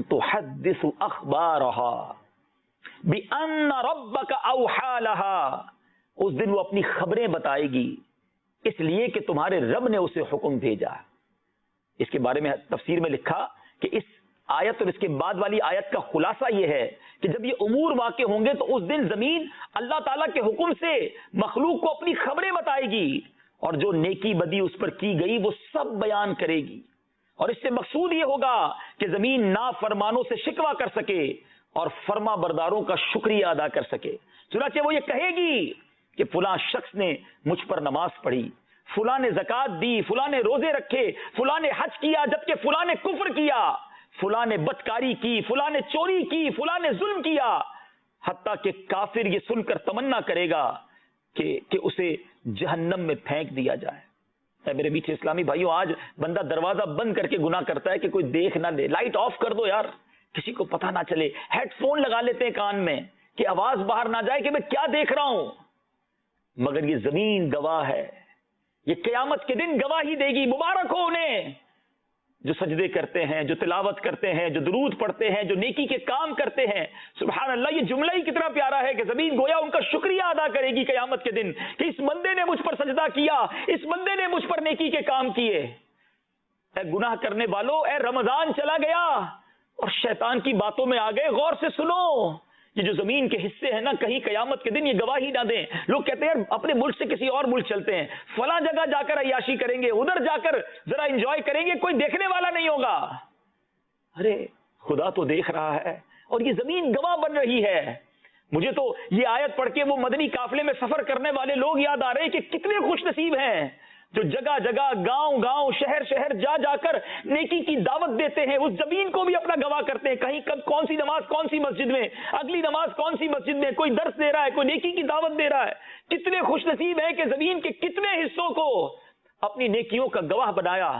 S2: تحدث اخبارها بأن ربك اوحى لها، اس دن وہ اپنی خبریں بتائے گی اس لیے کہ تمہارے رب نے اسے حکم بھیجا۔ اس کے بارے میں تفسیر میں لکھا کہ اس آیت اور اس کے بعد والی آیت کا خلاصہ یہ ہے کہ جب یہ امور واقع ہوں گے تو اس دن زمین اللہ تعالیٰ کے حکم سے مخلوق کو اپنی خبریں بتائے گی، اور جو نیکی بدی اس پر کی گئی وہ سب بیان کرے گی، اور اس سے مقصود یہ ہوگا کہ زمین نافرمانوں سے شکوہ کر سکے اور فرما برداروں کا شکریہ ادا کر سکے۔ چنانچہ وہ یہ کہے گی کہ فلاں شخص نے مجھ پر نماز پڑھی، فلاں نے زکوٰۃ دی، فلاں نے روزے رکھے، فلاں نے حج کیا جبکہ فلاں نے کفر کیا، فلاں نے بدکاری کی، فلاں نے چوری کی، فلاں نے ظلم کیا، حتیٰ کہ کافر یہ سن کر تمنا کرے گا کہ اسے جہنم میں پھینک دیا جائے۔ اے میرے میٹھے اسلامی بھائیوں، آج بندہ دروازہ بند کر کے گناہ کرتا ہے کہ کوئی دیکھ نہ لے، لائٹ آف کر دو یار، کسی کو پتہ نہ چلے، ہیڈ فون لگا لیتے ہیں کان میں کہ آواز باہر نہ جائے کہ میں کیا دیکھ رہا ہوں۔ مگر یہ زمین گواہ ہے، یہ قیامت کے دن گواہی دے گی۔ مبارک ہو انہیں جو سجدے کرتے ہیں، جو تلاوت کرتے ہیں، جو درود پڑھتے ہیں، جو نیکی کے کام کرتے ہیں۔ سبحان اللہ، یہ جملہ ہی کتنا پیارا ہے کہ زمین گویا ان کا شکریہ ادا کرے گی قیامت کے دن کہ اس بندے نے مجھ پر سجدہ کیا، اس بندے نے مجھ پر نیکی کے کام کیے۔ اے گناہ کرنے والوں، اے رمضان چلا گیا اور شیطان کی باتوں میں آ گئے، غور سے سنو۔ یہ جو زمین کے حصے ہیں نا، کہیں قیامت کے دن یہ گواہی نہ دیں۔ لوگ کہتے ہیں اپنے ملک سے کسی اور ملک چلتے ہیں، فلاں جگہ جا کر عیاشی کریں گے، ادھر جا کر ذرا انجوائے کریں گے، کوئی دیکھنے والا نہیں ہوگا۔ ارے خدا تو دیکھ رہا ہے اور یہ زمین گواہ بن رہی ہے۔ مجھے تو یہ آیت پڑھ کے وہ مدنی قافلے میں سفر کرنے والے لوگ یاد آ رہے ہیں کہ کتنے خوش نصیب ہیں جو جگہ جگہ، گاؤں گاؤں، شہر شہر جا جا کر نیکی کی دعوت دیتے ہیں، اس زمین کو بھی اپنا گواہ کرتے ہیں۔ کہیں کب کون سی نماز کون سی مسجد میں، اگلی نماز کون سی مسجد میں، کوئی درس دے رہا ہے، کوئی نیکی کی دعوت دے رہا ہے۔ کتنے خوش نصیب ہیں کہ زمین کے کتنے حصوں کو اپنی نیکیوں کا گواہ بنایا۔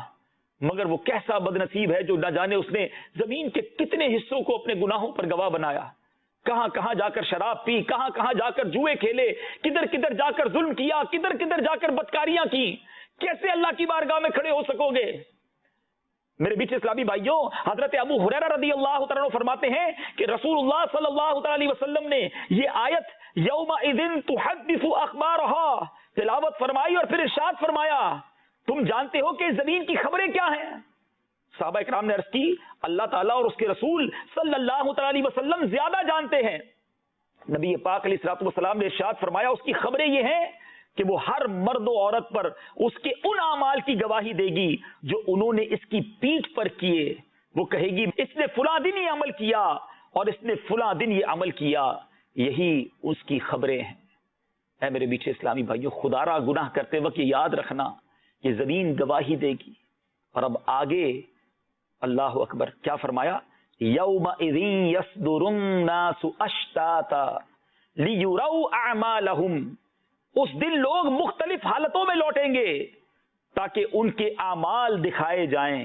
S2: مگر وہ کیسا بد نصیب ہے جو نہ جانے اس نے زمین کے کتنے حصوں کو اپنے گناہوں پر گواہ بنایا۔ کہاں کہاں جا کر شراب پی، کہاں کہاں جا کر جوئے کھیلے، کدھر کدھر جا کر ظلم کیا، کدھر کدھر جا کر بدکاریاں کی۔ کیسے اللہ کی بارگاہ میں کھڑے ہو سکو گے؟ میرے بیچ اسلامی بھائیوں، حضرت ابو ہریرہ رضی اللہ تعالیٰ عنہ فرماتے ہیں کہ رسول اللہ صلی اللہ تعالیٰ علیہ وسلم نے یہ آیت یومئذ تحدث اخبارها تلاوت فرمائی اور پھر ارشاد فرمایا، تم جانتے ہو کہ زمین کی خبریں کیا ہیں؟ صحابہ اکرام نے عرض کی، اللہ تعالیٰ اور اس کے رسول صلی اللہ تعالیٰ علیہ وسلم زیادہ جانتے ہیں۔ نبی پاک علیہ الصلوۃ والسلام نے ارشاد فرمایا، اس کی خبریں یہ ہیں کہ وہ ہر مرد و عورت پر اس کے ان اعمال کی گواہی دے گی جو انہوں نے اس کی پیٹھ پر کیے۔ وہ کہے گی اس نے فلاں دن یہ عمل کیا اور اس نے فلاں دن یہ عمل کیا، یہی اس کی خبریں ہیں۔ اے میرے میٹھے اسلامی بھائیوں، خدا را گناہ کرتے وقت یہ یاد رکھنا، یہ زمین گواہی دے گی۔ اور اب آگے اللہ اکبر کیا فرمایا، یومئذ یصدر الناس اشتاتا لیروا اعمالهم، اس دن لوگ مختلف حالتوں میں لوٹیں گے تاکہ ان کے اعمال دکھائے جائیں۔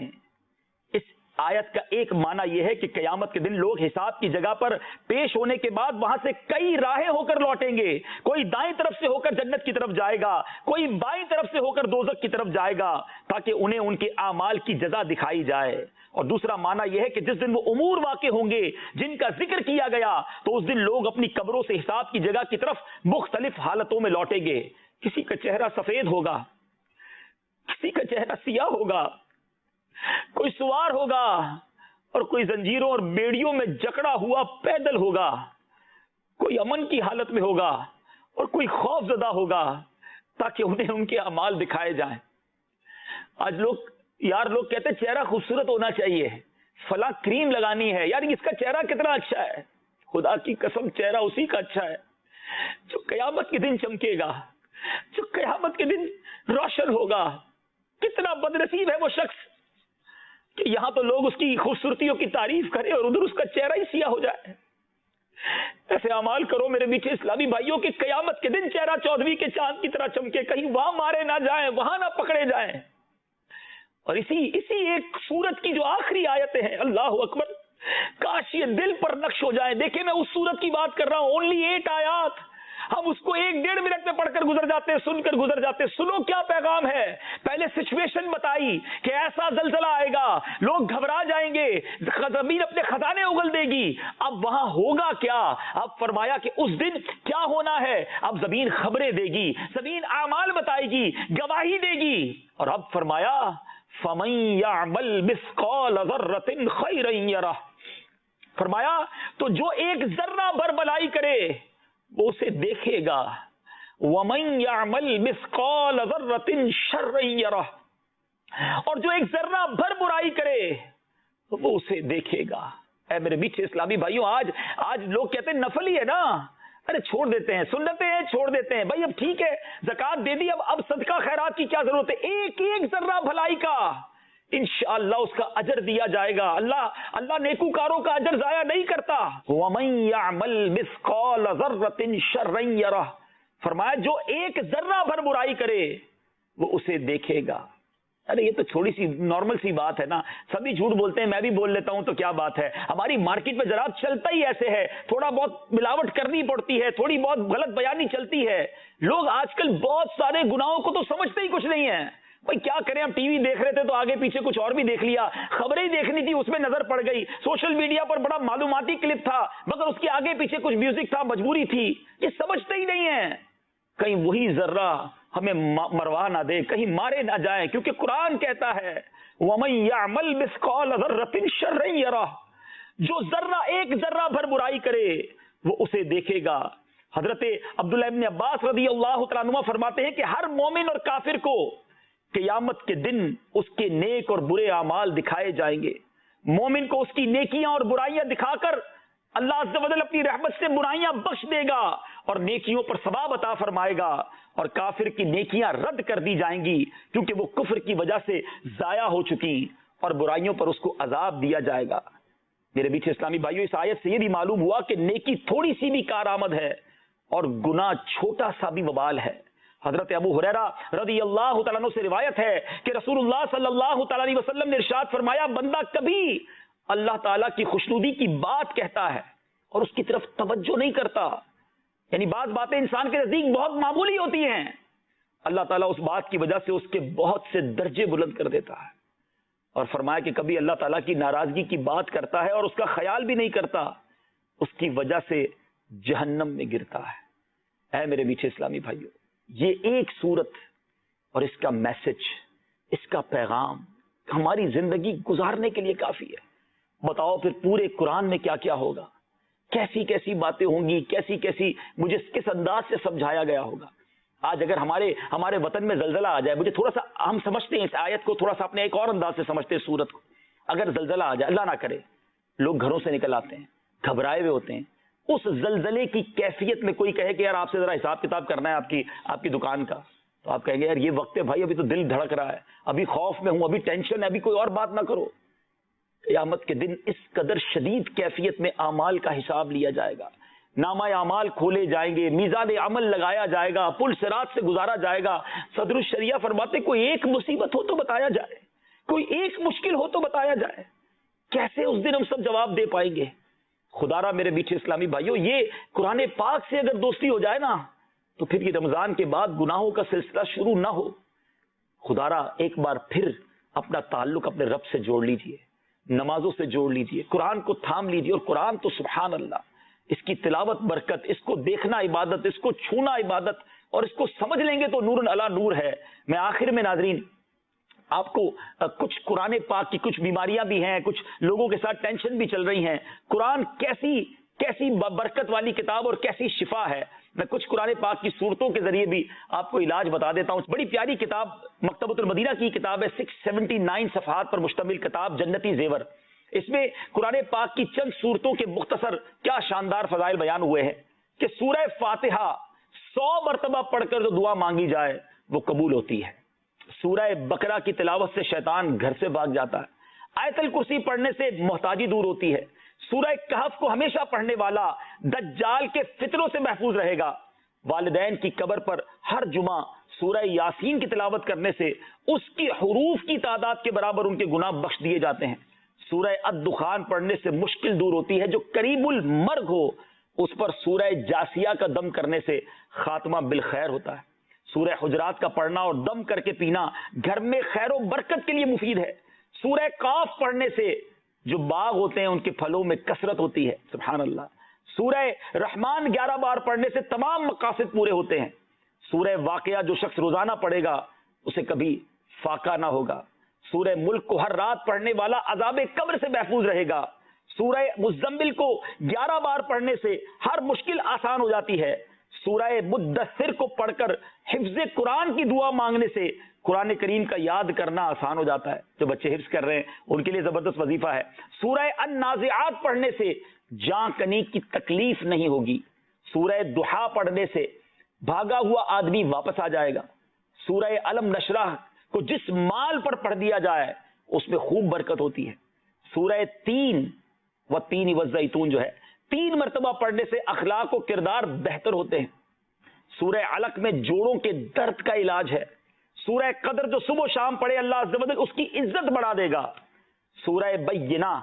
S2: اس آیت کا ایک معنی یہ ہے کہ قیامت کے دن لوگ حساب کی جگہ پر پیش ہونے کے بعد وہاں سے کئی راہیں ہو کر لوٹیں گے۔ کوئی دائیں طرف سے ہو کر جنت کی طرف جائے گا، کوئی بائیں طرف سے ہو کر دوزخ کی طرف جائے گا، تاکہ انہیں ان کے اعمال کی جزا دکھائی جائے۔ اور دوسرا معنی یہ ہے کہ جس دن وہ امور واقع ہوں گے جن کا ذکر کیا گیا، تو اس دن لوگ اپنی قبروں سے حساب کی جگہ کی طرف مختلف حالتوں میں لوٹیں گے۔ کسی کا چہرہ سفید ہوگا، کسی کا چہرہ سیاہ ہوگا، کوئی سوار ہوگا اور کوئی زنجیروں اور بیڑیوں میں جکڑا ہوا پیدل ہوگا، کوئی امن کی حالت میں ہوگا اور کوئی خوف زدہ ہوگا، تاکہ انہیں ان کے اعمال دکھائے جائیں۔ آج لوگ کہتے ہیں چہرہ خوبصورت ہونا چاہیے، فلاں کریم لگانی ہے، یار اس کا چہرہ کتنا اچھا ہے۔ خدا کی قسم چہرہ اسی کا اچھا ہے جو قیامت کے دن چمکے گا، جو قیامت کے دن روشن ہوگا۔ کتنا بد نصیب ہے وہ شخص کہ یہاں تو لوگ اس کی خوبصورتیوں کی تعریف کریں اور ادھر اس کا چہرہ ہی سیاہ ہو جائے۔ ایسے اعمال کرو میرے میٹھے اسلامی بھائیوں کہ قیامت کے دن چہرہ چودھویں کے چاند کی طرح چمکے، کہیں وہاں مارے نہ جائیں، وہاں نہ پکڑے جائیں۔ اور اسی ایک سورت کی جو آخری آیتیں ہیں، اللہ اکبر، کاش یہ دل پر نقش ہو جائے۔ دیکھیں میں اس سورت کی بات کر رہا ہوں، only 8 آیات، ہم اس کو 1-1.5 منٹ میں پڑھ کر گزر جاتے ہیں, سن کر گزر جاتے ہیں. سنو کیا پیغام ہے. پہلے سچویشن بتائی کہ ایسا زلزلہ آئے گا, لوگ گھبرا جائیں گے, زمین اپنے خزانے اگل دے گی. اب وہاں ہوگا کیا؟ اب فرمایا کہ اس دن کیا ہونا ہے. اب زمین خبریں دے گی, زمین اعمال بتائے گی, گواہی دے گی. اور اب فرمایا فَمَن يَعْمَلْ مِثْقَالَ ذَرَّةٍ خَيْرًا يَرَهُ. فرمایا تو جو ایک ذرہ بھر بھلائی کرے وہ اسے دیکھے گا. وَمَن يَعْمَلْ مِثْقَالَ ذَرَّةٍ شَرًّا يَرَهُ. اور جو ایک ذرہ بھر برائی کرے وہ اسے دیکھے گا. اے میرے میٹھے اسلامی بھائیوں, آج لوگ کہتے ہیں نفل ہی ہے نا, ارے چھوڑ دیتے ہیں, سنتیں ہیں چھوڑ دیتے ہیں. بھائی اب ٹھیک ہے زکات دے دی, اب صدقہ خیرات کی کیا ضرورت ہے. ایک ذرہ بھلائی کا انشاءاللہ اس کا اجر دیا جائے گا. اللہ نیکوکاروں کا اجر ضائع نہیں کرتا. وَمَن يَعْمَلْ مِثْقَالَ ذَرَّةٍ شَرًّا يَرَهُ. فرمایا جو ایک ذرہ بھر برائی کرے وہ اسے دیکھے گا. ارے یہ تو چھوٹی سی نارمل سی بات ہے نا, سبھی جھوٹ بولتے ہیں, میں بھی بول لیتا ہوں, تو کیا بات ہے. ہماری مارکیٹ میں ذرا چلتا ہی ایسے ہے, تھوڑا بہت ملاوٹ کرنی پڑتی ہے, تھوڑی بہت غلط بیانی چلتی ہے. لوگ آج کل بہت سارے گناہوں کو تو سمجھتے ہی کچھ نہیں ہے. بھائی کیا کریں, ہم ٹی وی دیکھ رہے تھے تو آگے پیچھے کچھ اور بھی دیکھ لیا, خبریں ہی دیکھنی تھی اس میں نظر پڑ گئی, سوشل میڈیا پر بڑا معلوماتی کلپ تھا مگر اس کے آگے پیچھے کچھ میوزک تھا, مجبوری تھی. یہ سمجھتے ہی نہیں ہے. کہیں وہی ذرہ ہمیں مروا نہ دے, کہیں مارے نہ جائیں, کیونکہ قرآن کہتا ہے وَمَن يَعْمَلْ مِثْقَالَ ذَرَّةٍ شَرًّا يَرَهُ. جو ایک ذرہ بھر برائی کرے وہ اسے دیکھے گا. حضرت عبداللہ ابن عباس رضی اللہ تعالیٰ عنہ فرماتے ہیں کہ ہر مومن اور کافر کو قیامت کے دن اس کے نیک اور برے اعمال دکھائے جائیں گے. مومن کو اس کی نیکیاں اور برائیاں دکھا کر اللہ عز و جل اپنی رحمت سے برائیاں بخش دے گا اور نیکیوں پر ثواب عطا فرمائے گا, اور کافر کی نیکیاں رد کر دی جائیں گی کیونکہ وہ کفر کی وجہ سے ضائع ہو چکی, اور برائیوں پر اس کو عذاب دیا جائے گا. میرے میٹھے اسلامی بھائیوں, اس آیت سے یہ بھی معلوم ہوا کہ نیکی تھوڑی سی بھی کارآمد ہے اور گناہ چھوٹا سا بھی وبال ہے. حضرت ابو ہریرہ رضی اللہ تعالیٰ عنہ سے روایت ہے کہ رسول اللہ صلی اللہ تعالیٰ علیہ وسلم نے ارشاد فرمایا, بندہ کبھی اللہ تعالیٰ کی خوشنودی کی بات کہتا ہے اور اس کی طرف توجہ نہیں کرتا, یعنی بعض باتیں انسان کے نزدیک بہت معمولی ہوتی ہیں, اللہ تعالیٰ اس بات کی وجہ سے اس کے بہت سے درجے بلند کر دیتا ہے. اور فرمایا کہ کبھی اللہ تعالیٰ کی ناراضگی کی بات کرتا ہے اور اس کا خیال بھی نہیں کرتا, اس کی وجہ سے جہنم میں گرتا ہے. اے میرے میٹھے اسلامی بھائیوں, یہ ایک صورت اور اس کا میسج, اس کا پیغام ہماری زندگی گزارنے کے لیے کافی ہے. بتاؤ پھر پورے قرآن میں کیا کیا ہوگا, کیسی کیسی باتیں ہوں گی, کیسی کیسی مجھے کس انداز سے سمجھایا گیا ہوگا. آج اگر ہمارے وطن میں زلزلہ آ جائے, مجھے تھوڑا سا, ہم سمجھتے ہیں اس آیت کو تھوڑا سا اپنے ایک اور انداز سے سمجھتے ہیں سورت کو. اگر زلزلہ آ جائے, اللہ نہ کرے, لوگ گھروں سے نکل آتے ہیں, گھبرائے ہوئے ہوتے ہیں. اس زلزلے کی کیفیت میں کوئی کہے کہ یار آپ سے ذرا حساب کتاب کرنا ہے آپ کی دکان کا, تو آپ کہیں گے یار یہ وقت ہے بھائی, ابھی تو دل دھڑک رہا ہے, ابھی خوف میں ہوں, ابھی ٹینشن ہے, ابھی کوئی اور بات نہ کرو. قیامت کے دن اس قدر شدید کیفیت میں اعمال کا حساب لیا جائے گا, نامہ اعمال کھولے جائیں گے, میزان عمل لگایا جائے گا, پل صراط سے گزارا جائے گا. صدر الشریعہ فرماتے کوئی ایک مصیبت ہو تو بتایا جائے, کوئی ایک مشکل ہو تو بتایا جائے. کیسے اس دن ہم سب جواب دے پائیں گے؟ خدا را میرے میٹھے اسلامی بھائیوں, یہ قرآن پاک سے اگر دوستی ہو جائے نا, تو پھر یہ رمضان کے بعد گناہوں کا سلسلہ شروع نہ ہو. خدا را ایک بار پھر اپنا تعلق اپنے رب سے جوڑ لیجئے, نمازوں سے جوڑ لیجئے, قرآن کو تھام لیجئے. اور قرآن تو سبحان اللہ, اس کی تلاوت برکت, اس کو دیکھنا عبادت, اس کو چھونا عبادت, اور اس کو سمجھ لیں گے تو نور علی نور ہے. میں آخر میں ناظرین آپ کو کچھ قرآن پاک کی کچھ بیماریاں بھی ہیں, کچھ لوگوں کے ساتھ ٹینشن بھی چل رہی ہیں. قرآن کیسی برکت والی کتاب اور کیسی شفا ہے, میں کچھ قرآن پاک کی صورتوں کے ذریعے بھی آپ کو علاج بتا دیتا ہوں. بڑی پیاری کتاب مکتبۃ المدینہ کی کتاب ہے, 679 صفحات پر مشتمل کتاب جنتی زیور. اس میں قرآن پاک کی چند صورتوں کے مختصر کیا شاندار فضائل بیان ہوئے ہیں کہ سورہ فاتحہ 100 مرتبہ پڑھ کر جو دعا مانگی جائے وہ قبول ہوتی ہے. سورہ بقرہ کی تلاوت سے شیطان گھر سے بھاگ جاتا ہے. آیت الکرسی پڑھنے سے محتاجی دور ہوتی ہے. سورہ کہف کو ہمیشہ پڑھنے والا دجال کے فتنوں سے محفوظ رہے گا. والدین کی قبر پر ہر جمعہ سورہ یاسین کی تلاوت کرنے سے اس کی حروف کی تعداد کے برابر ان کے گناہ بخش دیے جاتے ہیں. سورہ الدخان پڑھنے سے مشکل دور ہوتی ہے. جو قریب المرگ ہو اس پر سورہ جاسیہ کا دم کرنے سے خاتمہ بالخیر ہوتا ہے. سورہ حجرات کا پڑھنا اور دم کر کے پینا گھر میں خیر و برکت کے لیے مفید ہے. سورہ قاف پڑھنے سے جو باغ ہوتے ہیں ان کے پھلوں میں کثرت ہوتی ہے. سبحان اللہ. سورہ رحمان 11 بار پڑھنے سے تمام مقاصد پورے ہوتے ہیں. سورہ واقعہ جو شخص روزانہ پڑھے گا اسے کبھی فاقہ نہ ہوگا. سورہ ملک کو ہر رات پڑھنے والا عذاب قبر سے محفوظ رہے گا. سورہ مزمل کو 11 بار پڑھنے سے ہر مشکل آسان ہو جاتی ہے. سورہ مدثر کو پڑھ کر حفظ قرآن کی دعا مانگنے سے قرآن کریم کا یاد کرنا آسان ہو جاتا ہے. جو بچے حفظ کر رہے ہیں ان کے لیے زبردست وظیفہ ہے. سورہ النازعات پڑھنے سے جان کنی کی تکلیف نہیں ہوگی. سورہ دحا پڑھنے سے بھاگا ہوا آدمی واپس آ جائے گا. سورہ علم نشرح کو جس مال پر پڑھ دیا جائے اس میں خوب برکت ہوتی ہے. سورہ تین و تین والزیتون جو ہے 3 مرتبہ پڑھنے سے اخلاق و کردار بہتر ہوتے ہیں. سورہ علق میں جوڑوں کے درد کا علاج ہے. سورہ قدر جو صبح و شام پڑھے اللہ عز و جل اس کی عزت بڑھا دے گا. سورہ بینہ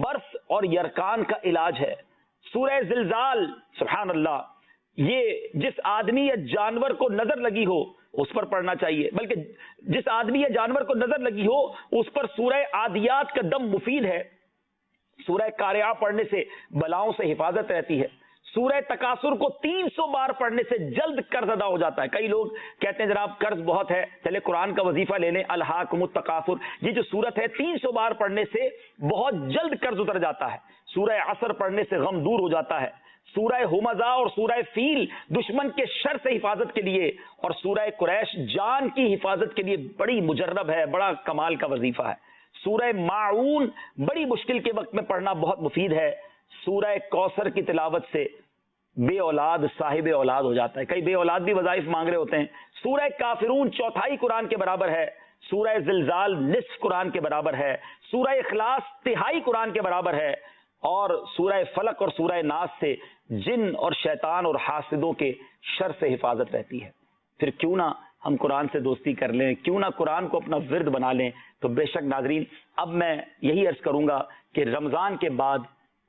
S2: برف اور یرکان کا علاج ہے. سورہ زلزال سبحان اللہ یہ جس آدمی یا جانور کو نظر لگی ہو اس پر پڑھنا چاہیے، بلکہ جس آدمی یا جانور کو نظر لگی ہو اس پر سورہ عادیات کا دم مفید ہے. سورہ قارعہ پڑھنے سے بلاؤں سے حفاظت رہتی ہے. سورہ تکاثر کو 300 بار پڑھنے سے جلد قرض ادا ہو جاتا ہے. کئی لوگ کہتے ہیں جناب قرض بہت ہے، چلے قرآن کا وظیفہ لے لیں الہاکم التکاثر. یہ جو سورت ہے 300 بار پڑھنے سے بہت جلد قرض اتر جاتا ہے. سورہ عصر پڑھنے سے غم دور ہو جاتا ہے. سورہ ہمزہ اور سورہ فیل دشمن کے شر سے حفاظت کے لیے، اور سورہ قریش جان کی حفاظت کے لیے بڑی مجرب ہے، بڑا کمال کا وظیفہ ہے. سورہ معون بڑی مشکل کے وقت میں پڑھنا بہت مفید ہے. سورہ کوثر کی تلاوت سے بے اولاد صاحب اولاد ہو جاتا ہے. کئی بے اولاد بھی وظائف مانگ رہے ہوتے ہیں. سورہ کافرون 1/4 قرآن کے برابر ہے. سورہ زلزال نصف قرآن کے برابر ہے. سورہ اخلاص 1/3 قرآن کے برابر ہے. اور سورہ فلق اور سورہ ناس سے جن اور شیطان اور حاسدوں کے شر سے حفاظت رہتی ہے. پھر کیوں نہ ہم قرآن سے دوستی کر لیں، کیوں نہ قرآن کو اپنا ورد بنا لیں. تو بے شک ناظرین اب میں یہی عرض کروں گا کہ رمضان کے بعد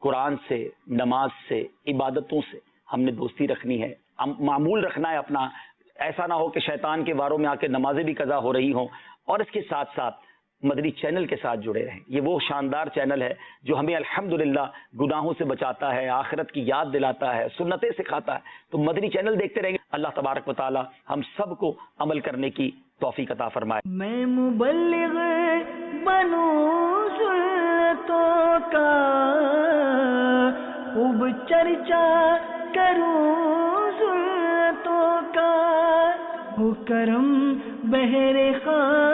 S2: قرآن سے، نماز سے، عبادتوں سے ہم نے دوستی رکھنی ہے، معمول رکھنا ہے اپنا. ایسا نہ ہو کہ شیطان کے واروں میں آ کے نمازیں بھی قضا ہو رہی ہوں. اور اس کے ساتھ ساتھ مدنی چینل کے ساتھ جڑے رہیں. یہ وہ شاندار چینل ہے جو ہمیں الحمدللہ گناہوں سے بچاتا ہے، آخرت کی یاد دلاتا ہے، سنتیں سکھاتا ہے. تو مدنی چینل دیکھتے رہیں گے. اللہ تبارک و تعالی ہم سب کو عمل کرنے کی توفیق عطا فرمائے.
S1: میں مبلغ بنوں سنتوں کا، خوب چرچا کروں سنتوں کا، ہو کرم بہر خواہ